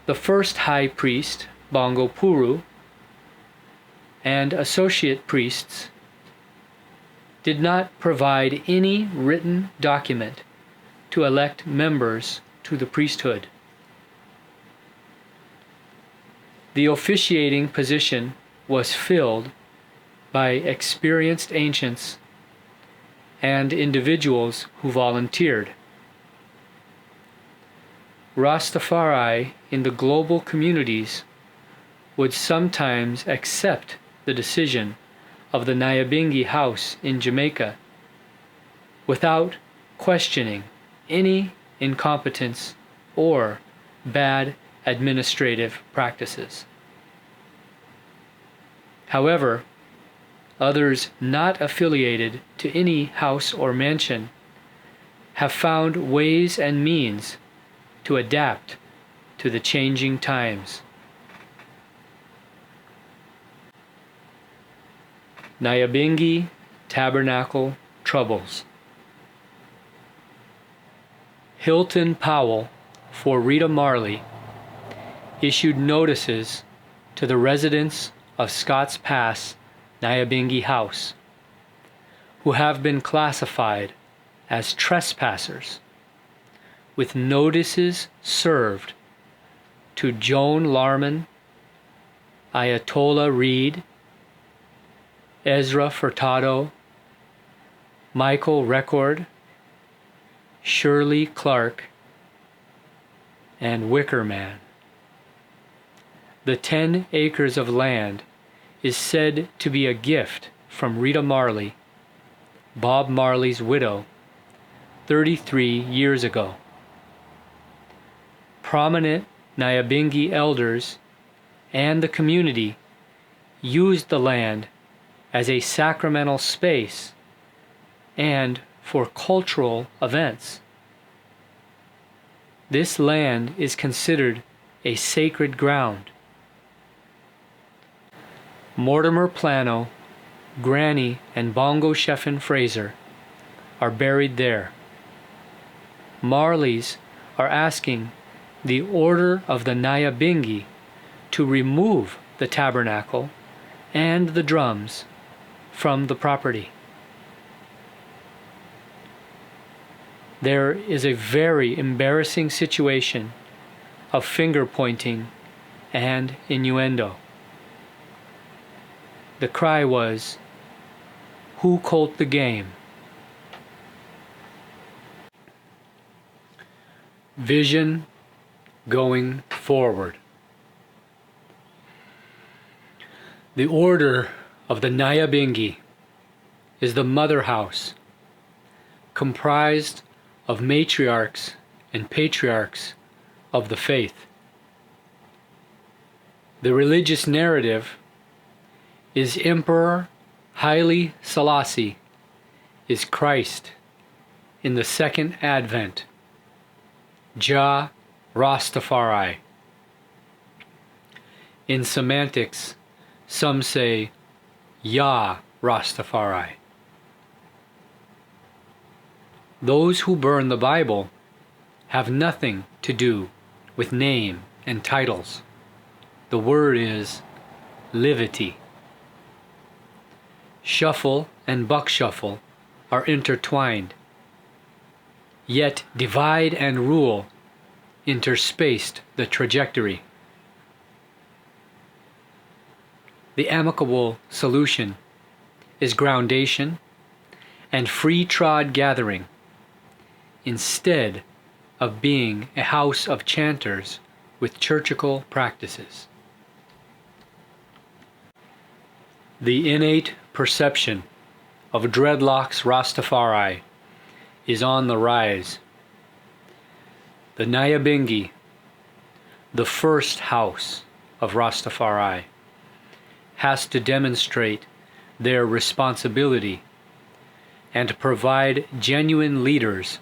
The first high priest, Bongo Puru, and associate priests did not provide any written document to elect members to the priesthood. The officiating position was filled by experienced ancients and individuals who volunteered. Rastafari in the global communities would sometimes accept the decision of the Nyabingi house in Jamaica without questioning any incompetence or bad administrative practices. However, others not affiliated to any house or mansion have found ways and means to adapt to the changing times. Nyabingi Tabernacle Troubles. Hilton Powell for Rita Marley issued notices to the residents of Scotts Pass Nyabingi House, who have been classified as trespassers, with notices served to Joan Larman, Ayatollah Reed, Ezra Furtado, Michael Record, Shirley Clark, and Wickerman. The 10 acres of land is said to be a gift from Rita Marley, Bob Marley's widow, 33 years ago. Prominent Nyabingi elders and the community used the land as a sacramental space and for cultural events. This land is considered a sacred ground. Mortimer Plano, Granny, and Bongo Sheffin Fraser are buried there. Marleys are asking the order of the Nyabingi to remove the tabernacle and the drums from the property. There is a very embarrassing situation of finger pointing and innuendo. The cry was, "Who called the game?" Vision going forward. The order of the Nyabingi is the mother house, comprised of matriarchs and patriarchs of the faith. The religious narrative is Emperor Haile Selassie is Christ in the second advent, Jah Rastafari. In semantics, some say Yah Rastafari. Those who burn the Bible have nothing to do with name and titles. The word is livity. Shuffle and buck shuffle are intertwined, yet divide and rule interspaced the trajectory. The amicable solution is groundation and free-trod gathering, instead of being a house of chanters with churchical practices. The innate perception of dreadlocks Rastafari is on the rise. The Nyabingi, the first house of Rastafari, has to demonstrate their responsibility and provide genuine leaders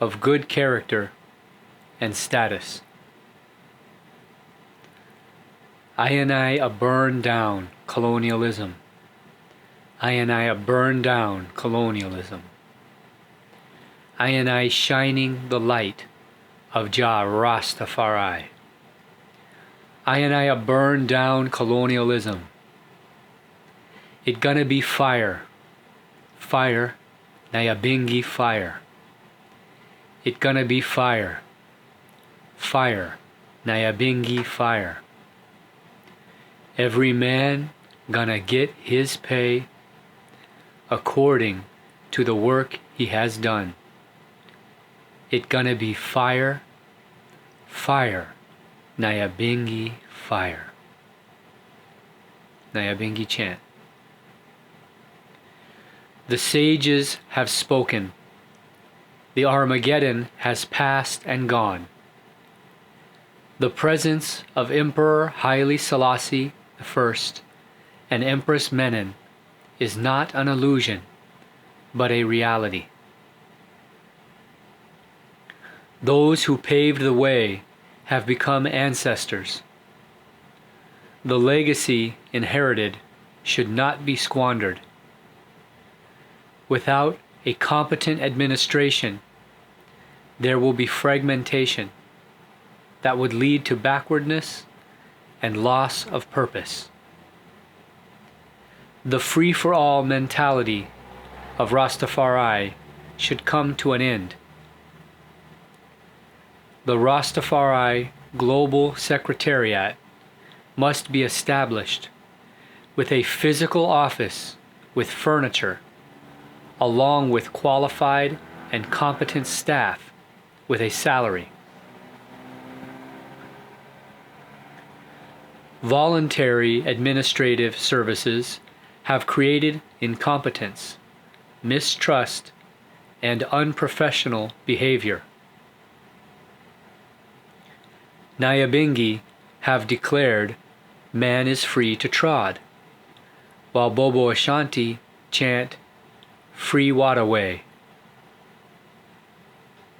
of good character and status. I burn down colonialism. I burn down colonialism. I shining the light of Jah Rastafari. I burn down colonialism. It gonna be fire. Fire, Nyabingi fire. It gonna be fire. Fire, Nyabingi fire. Every man gonna get his pay according to the work he has done. It gonna be fire, fire, Nyabingi fire. Nyabingi chant. The sages have spoken. The Armageddon has passed and gone. The presence of Emperor Haile Selassie I and Empress Menen is not an illusion, but a reality. Those who paved the way have become ancestors. The legacy inherited should not be squandered. Without a competent administration, there will be fragmentation that would lead to backwardness and loss of purpose. The free-for-all mentality of Rastafari should come to an end. The Rastafari Global Secretariat must be established with a physical office with furniture, along with qualified and competent staff with a salary. Voluntary administrative services have created incompetence, mistrust, and unprofessional behavior. Nyabingi have declared man is free to trod, while Bobo Ashanti chant free waterway.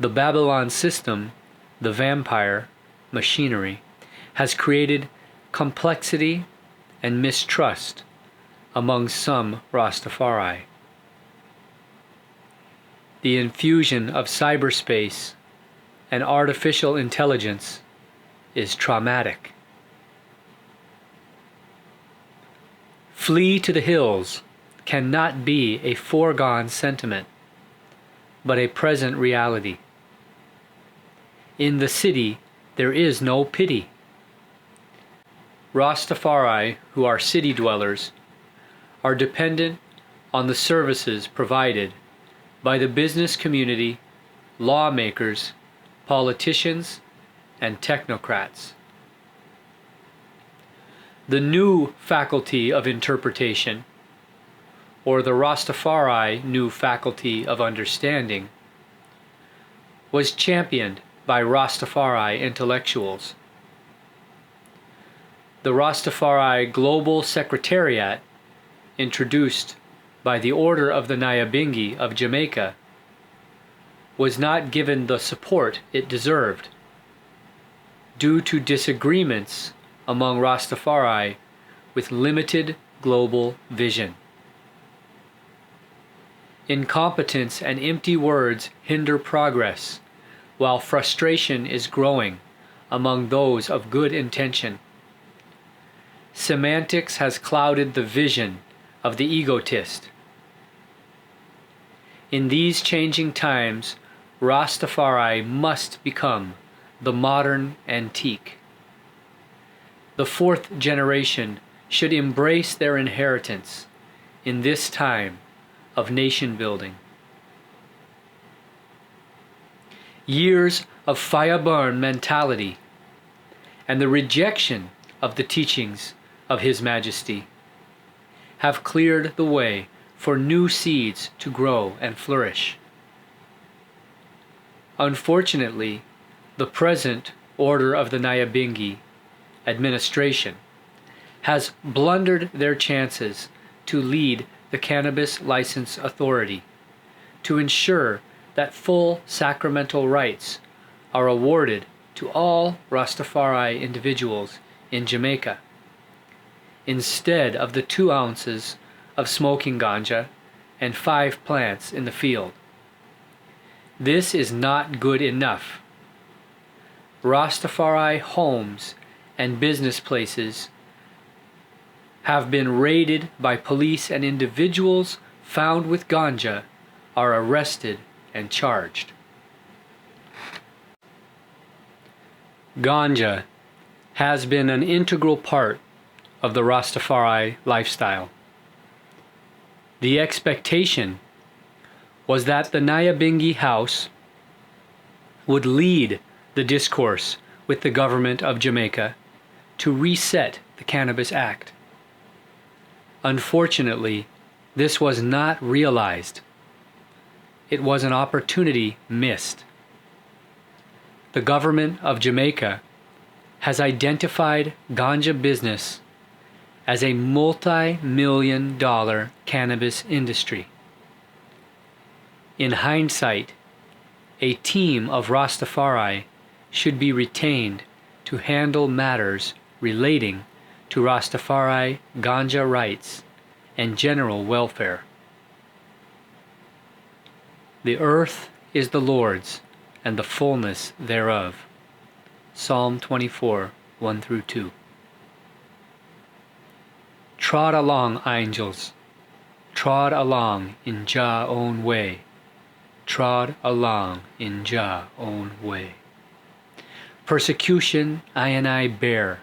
The Babylon system, the vampire machinery, has created complexity and mistrust among some Rastafari. The infusion of cyberspace and artificial intelligence is traumatic. Flee to the hills cannot be a foregone sentiment, but a present reality. In the city, there is no pity. Rastafari, who are city dwellers, are dependent on the services provided by the business community, lawmakers, politicians, and technocrats. The new faculty of interpretation, or the Rastafari new faculty of understanding, was championed by Rastafari intellectuals. The Rastafari Global Secretariat, introduced by the Order of the Nyabingi of Jamaica, was not given the support it deserved due to disagreements among Rastafari with limited global vision. Incompetence and empty words hinder progress, while frustration is growing among those of good intention. Semantics has clouded the vision of the egotist. In these changing times, Rastafari must become the modern antique. The fourth generation should embrace their inheritance in this time of nation building. Years of fire-burn mentality and the rejection of the teachings of His Majesty have cleared the way for new seeds to grow and flourish. Unfortunately, the present Order of the Nyabingi administration has blundered their chances to lead the Cannabis License Authority to ensure that full sacramental rights are awarded to all Rastafari individuals in Jamaica instead of the 2 ounces of smoking ganja and 5 plants in the field. This is not good enough. Rastafari homes and business places have been raided by police, and individuals found with ganja are arrested and charged. Ganja has been an integral part of the Rastafari lifestyle. The expectation was that the Nyabingi house would lead the discourse with the government of Jamaica to reset the Cannabis Act. Unfortunately, this was not realized. It was an opportunity missed. The government of Jamaica has identified ganja business as a multi-million-dollar cannabis industry. In hindsight, a team of Rastafari should be retained to handle matters relating to Rastafari ganja rights and general welfare. The earth is the Lord's, and the fullness thereof. Psalm 24, 1-2. Trod along, angels, trod along in Jah own way, trod along in Jah own way. Persecution I bear,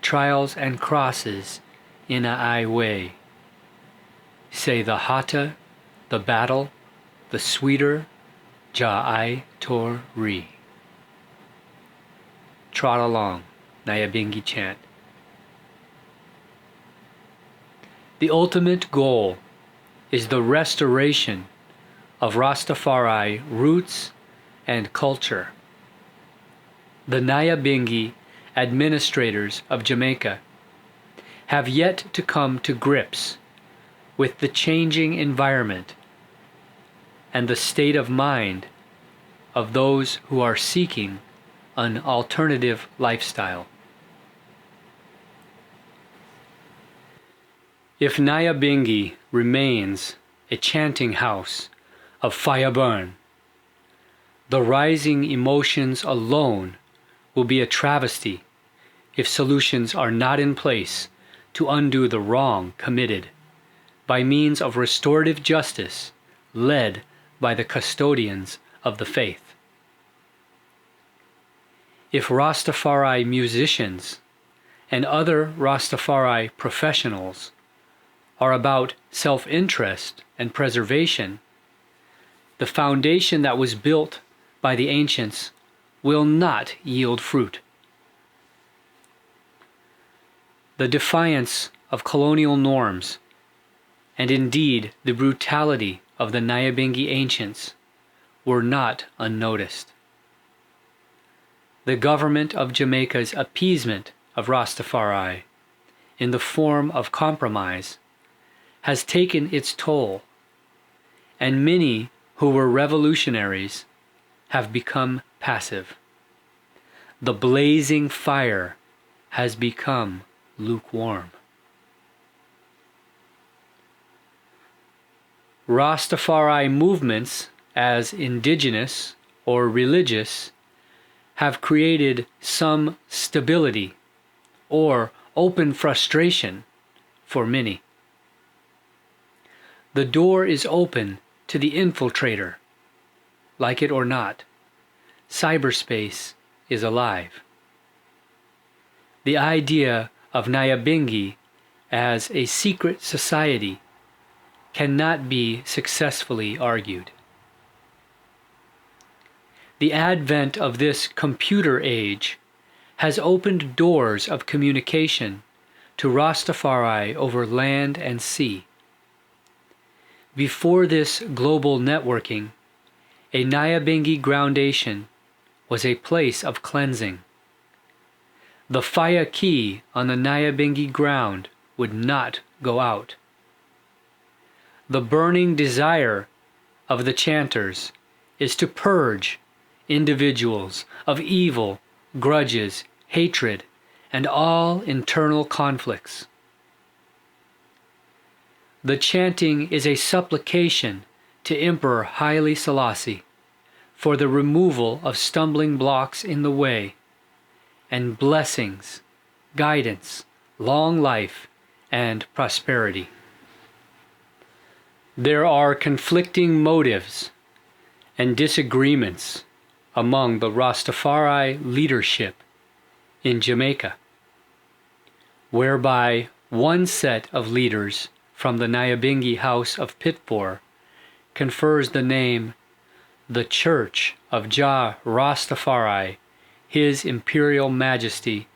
trials and crosses in I way. Say the hotter, the battle, the sweeter, Jah I tor re. Trot along, Nyabingi chant. The ultimate goal is the restoration of Rastafari roots and culture. The Nyabingi administrators of Jamaica have yet to come to grips with the changing environment and the state of mind of those who are seeking an alternative lifestyle. If Nyabingi remains a chanting house of fire burn, the rising emotions alone will be a travesty if solutions are not in place to undo the wrong committed by means of restorative justice led by the custodians of the faith. If Rastafari musicians and other Rastafari professionals are about self-interest and preservation, the foundation that was built by the ancients will not yield fruit. The defiance of colonial norms, and indeed the brutality of the Nyabingi ancients, were not unnoticed. The government of Jamaica's appeasement of Rastafari in the form of compromise has taken its toll, and many who were revolutionaries have become passive. The blazing fire has become lukewarm. Rastafari movements, as indigenous or religious, have created some stability or open frustration for many. The door is open to the infiltrator. Like it or not, cyberspace is alive. The idea of Nyabingi as a secret society cannot be successfully argued. The advent of this computer age has opened doors of communication to Rastafari over land and sea. Before this global networking, a Nyabingi groundation was a place of cleansing. The fire key on the Nyabingi ground would not go out. The burning desire of the chanters is to purge individuals of evil, grudges, hatred, and all internal conflicts. The chanting is a supplication to Emperor Haile Selassie for the removal of stumbling blocks in the way, and blessings, guidance, long life, and prosperity. There are conflicting motives and disagreements among the Rastafari leadership in Jamaica, whereby one set of leaders from the Nyabingi House of Pitfor confers the name the Church of Jah Rastafari, His Imperial Majesty,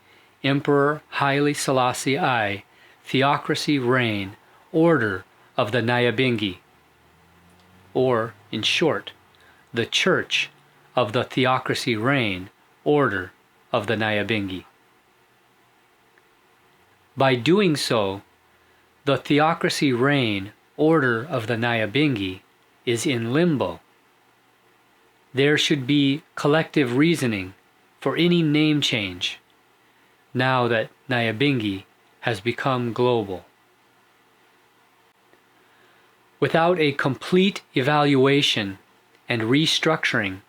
Emperor Haile Selassie I, Theocracy Reign, Order of the Nyabingi, or, in short, the Church of the Theocracy Reign, Order of the Nyabingi. By doing so, the Theocracy Reign, Order of the Nyabingi is in limbo. There should be collective reasoning for any name change, now that Nyabingi has become global. Without a complete evaluation and restructuring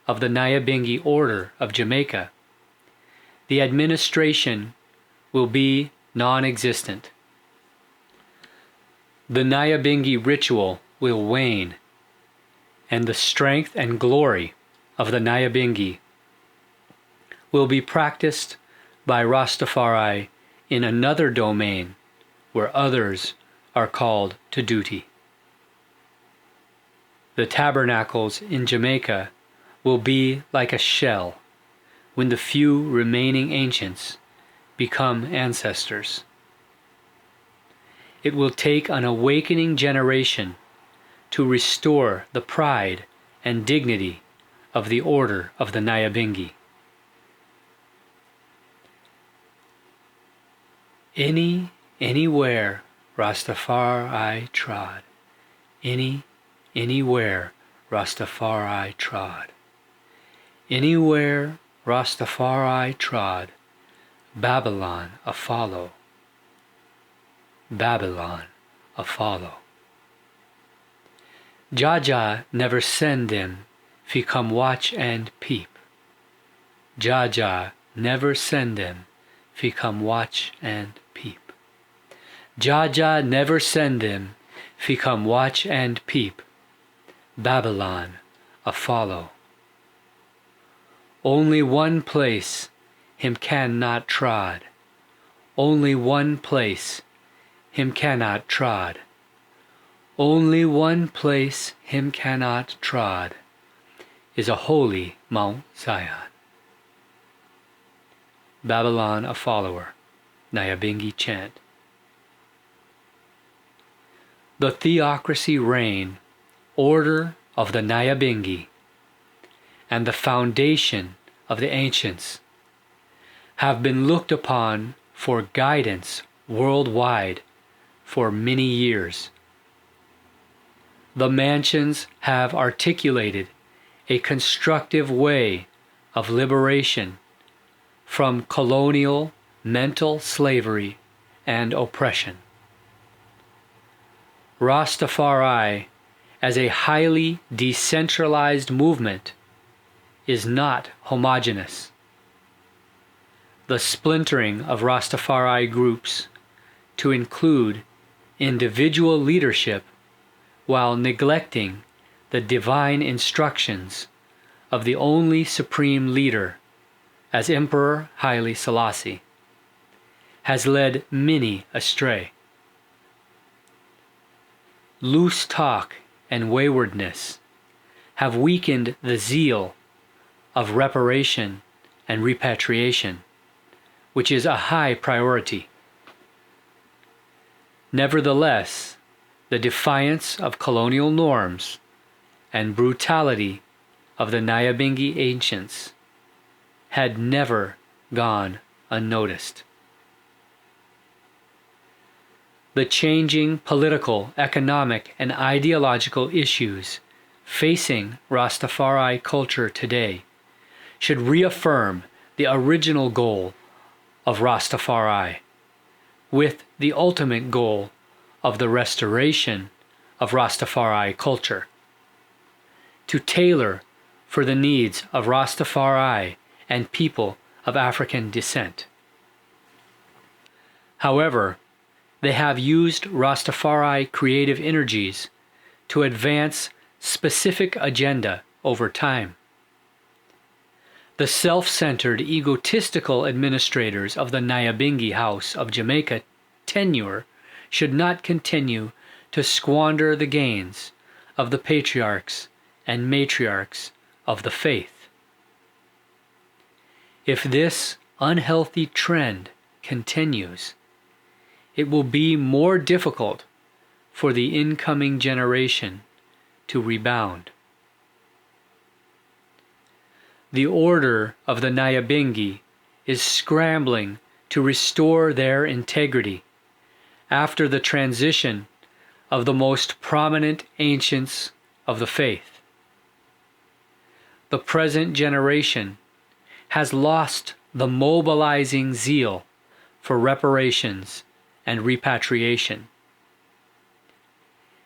of the Nyabingi Order of Jamaica, the administration will be non-existent. The Nyabingi ritual will wane, and the strength and glory of the Nyabingi will be practiced by Rastafari in another domain where others are called to duty. The tabernacles in Jamaica will be like a shell when the few remaining ancients become ancestors. It will take an awakening generation to restore the pride and dignity of the Order of the Nyabingi. Anywhere Rastafari trod. Anywhere Rastafari trod. Anywhere Rastafari trod, Babylon a follow. Babylon a follow. Jaja never send them fi come watch and peep. Jaja never send them fi come watch and peep. Jaja never send them fi come watch and peep. Babylon a follow. Only one place him cannot trod. Only one place him cannot trod. Only one place him cannot trod is a holy Mount Zion. Babylon a follower. Nyabingi chant. The Theocracy Reign, Order of the Nyabingi, and the foundation of the ancients have been looked upon for guidance worldwide for many years. The mansions have articulated a constructive way of liberation from colonial mental slavery and oppression. Rastafari, as a highly decentralized movement, is not homogeneous. The splintering of Rastafari groups to include individual leadership while neglecting the divine instructions of the only supreme leader as Emperor Haile Selassie has led many astray. Loose talk and waywardness have weakened the zeal of reparation and repatriation, which is a high priority. Nevertheless, the defiance of colonial norms and brutality of the Nyabingi ancients had never gone unnoticed. The changing political, economic, and ideological issues facing Rastafari culture today should reaffirm the original goal of Rastafari, with the ultimate goal of the restoration of Rastafari culture, to tailor for the needs of Rastafari and people of African descent. However, they have used Rastafari creative energies to advance specific agenda over time. The self-centered, egotistical administrators of the Nyabingi House of Jamaica tenure should not continue to squander the gains of the patriarchs and matriarchs of the faith. If this unhealthy trend continues, it will be more difficult for the incoming generation to rebound. The order of the Nyabingi is scrambling to restore their integrity after the transition of the most prominent ancients of the faith. The present generation has lost the mobilizing zeal for reparations and repatriation.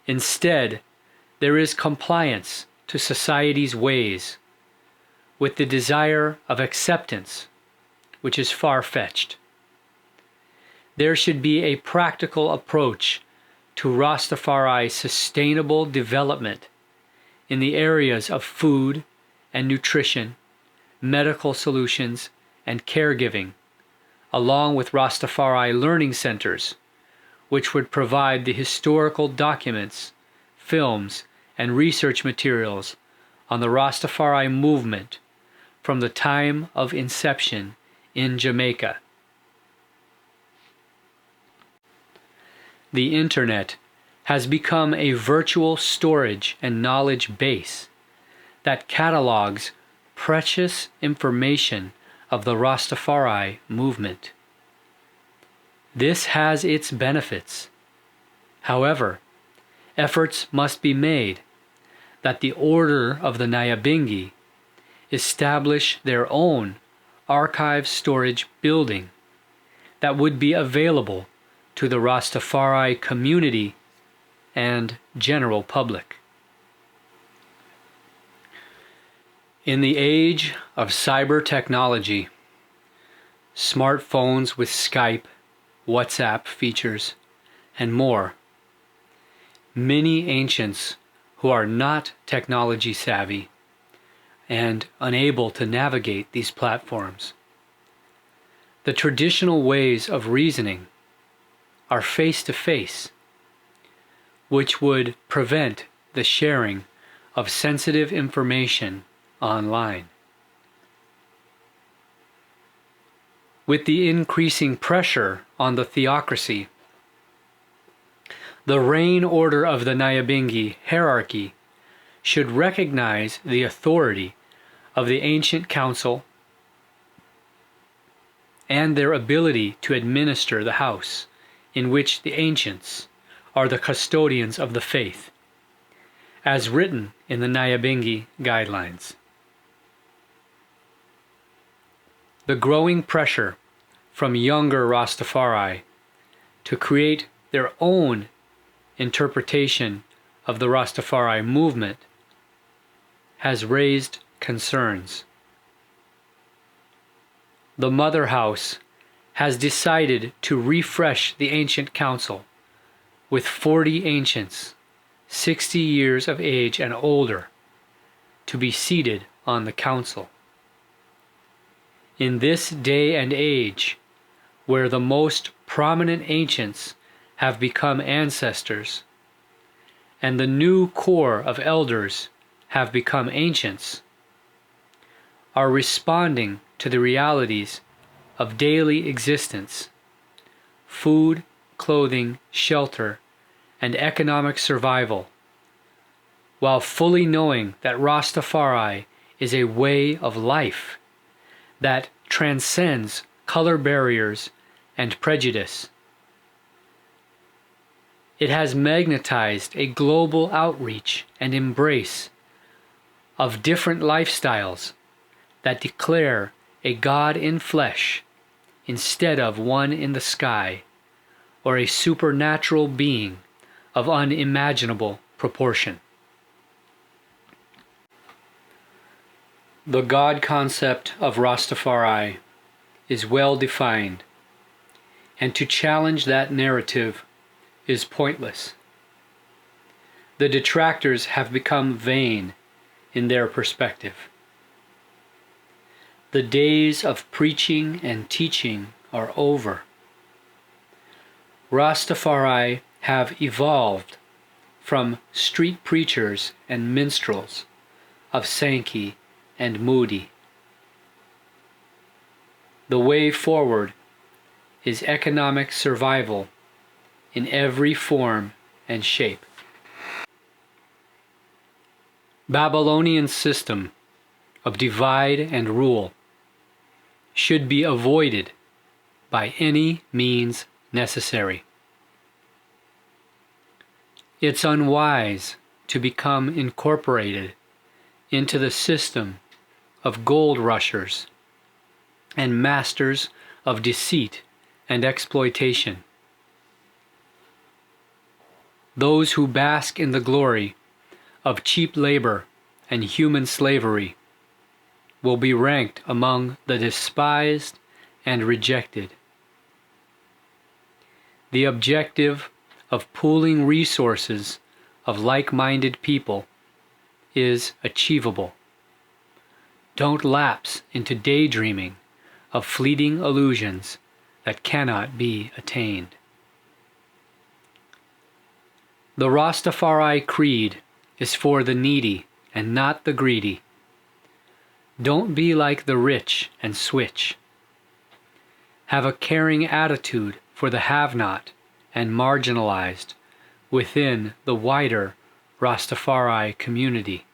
Instead, there is compliance to society's ways with the desire of acceptance, which is far-fetched. There should be a practical approach to Rastafari sustainable development in the areas of food and nutrition, medical solutions, and caregiving, along with Rastafari learning centers, which would provide the historical documents, films, and research materials on the Rastafari movement from the time of inception in Jamaica. The Internet has become a virtual storage and knowledge base that catalogs precious information of the Rastafari movement. This has its benefits. However, efforts must be made that the order of the Nyabingi establish their own archive storage building that would be available to the Rastafari community and general public. In the age of cyber technology, smartphones with Skype, WhatsApp features, and more, many ancients who are not technology savvy and unable to navigate these platforms, the traditional ways of reasoning are face-to-face, which would prevent the sharing of sensitive information online. With the increasing pressure on the Theocracy, the reign order of the Nyabingi hierarchy should recognize the authority of the ancient council and their ability to administer the house in which the ancients are the custodians of the faith, as written in the Nyabingi guidelines. The growing pressure from younger Rastafari to create their own interpretation of the Rastafari movement has raised concerns. The Mother House has decided to refresh the ancient council with 40 ancients, 60 years of age and older, to be seated on the council. In this day and age, where the most prominent ancients have become ancestors, and the new core of elders have become ancients, are responding to the realities of daily existence, food, clothing, shelter, and economic survival, while fully knowing that Rastafari is a way of life that transcends color barriers and prejudice. It has magnetized a global outreach and embrace of different lifestyles that declare a God in flesh instead of one in the sky, or a supernatural being of unimaginable proportion. The God concept of Rastafari is well defined, and to challenge that narrative is pointless. The detractors have become vain in their perspective. The days of preaching and teaching are over. Rastafari have evolved from street preachers and minstrels of Sankey and Moody. The way forward is economic survival in every form and shape. Babylonian system of divide and rule should be avoided by any means necessary. It's unwise to become incorporated into the system of gold rushers and masters of deceit and exploitation. Those who bask in the glory of cheap labor and human slavery will be ranked among the despised and rejected. The objective of pooling resources of like-minded people is achievable. Don't lapse into daydreaming of fleeting illusions that cannot be attained. The Rastafari creed is for the needy and not the greedy. Don't be like the rich and switch. Have a caring attitude for the have-not and marginalized within the wider Rastafari community.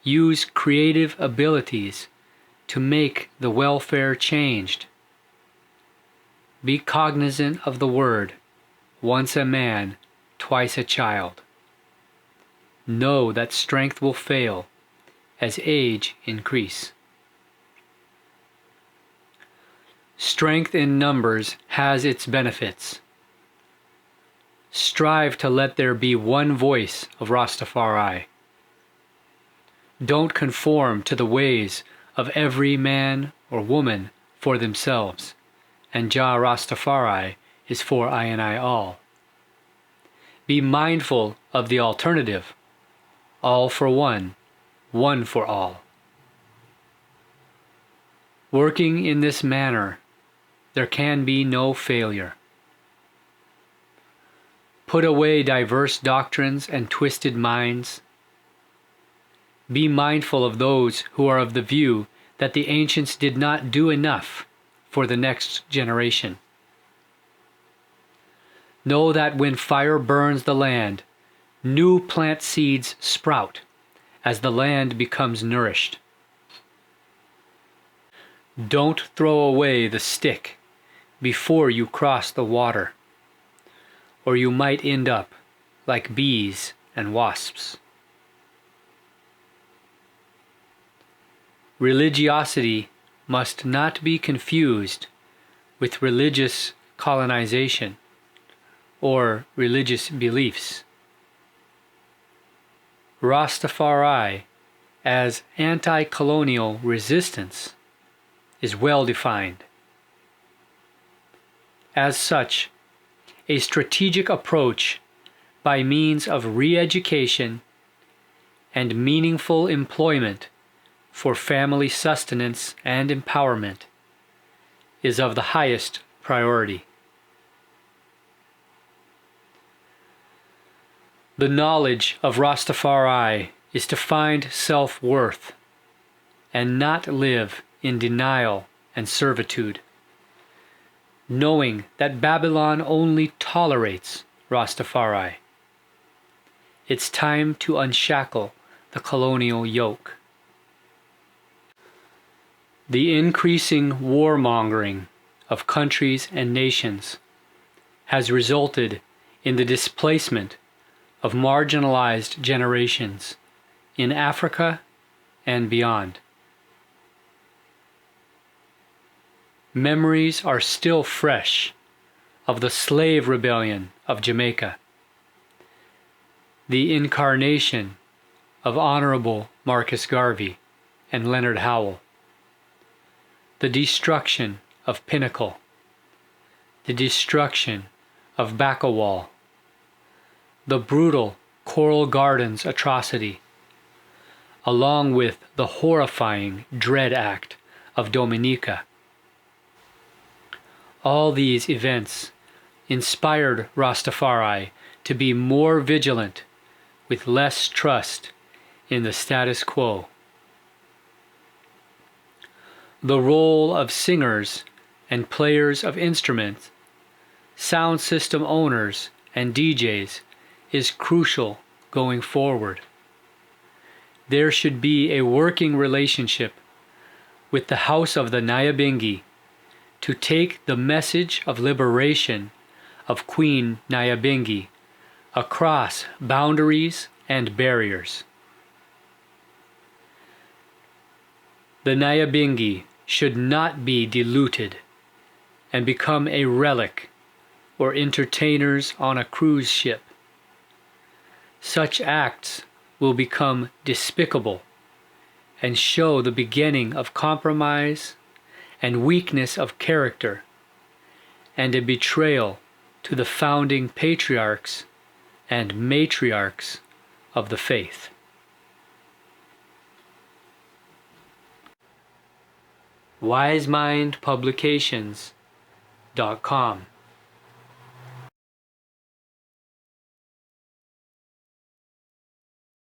Use creative abilities to make the welfare changed. Be cognizant of the word, once a man, twice a child. Know that strength will fail as age increase. Strength in numbers has its benefits. Strive to let there be one voice of Rastafari. Don't conform to the ways of every man or woman for themselves, and Jah Rastafari is for I and I all. Be mindful of the alternative, all for one for all. Working in this manner, there can be no failure. Put away diverse doctrines and twisted minds. Be mindful of those who are of the view that the ancients did not do enough for the next generation. Know that when fire burns the land, new plant seeds sprout as the land becomes nourished. Don't throw away the stick before you cross the water, or you might end up like bees and wasps. Religiosity must not be confused with religious colonization or religious beliefs. Rastafari as anti-colonial resistance is well defined. As such, a strategic approach by means of re-education and meaningful employment for family sustenance and empowerment is of the highest priority. The knowledge of Rastafari is to find self-worth and not live in denial and servitude, knowing that Babylon only tolerates Rastafari. It's time to unshackle the colonial yoke. The increasing warmongering of countries and nations has resulted in the displacement of marginalized generations in Africa and beyond. Memories are still fresh of the slave rebellion of Jamaica, the incarnation of Honorable Marcus Garvey and Leonard Howell, the destruction of Pinnacle, the destruction of Bacawal, the brutal Coral Gardens atrocity, along with the horrifying Dread Act of Dominica. All these events inspired Rastafari to be more vigilant with less trust in the status quo. The role of singers and players of instruments, sound system owners and DJs is crucial going forward. There should be a working relationship with the House of the Nyabingi to take the message of liberation of Queen Nyabingi across boundaries and barriers. The Nyabingi should not be diluted and become a relic or entertainers on a cruise ship. Such acts will become despicable and show the beginning of compromise and weakness of character and a betrayal to the founding patriarchs and matriarchs of the faith. wisemindpublications.com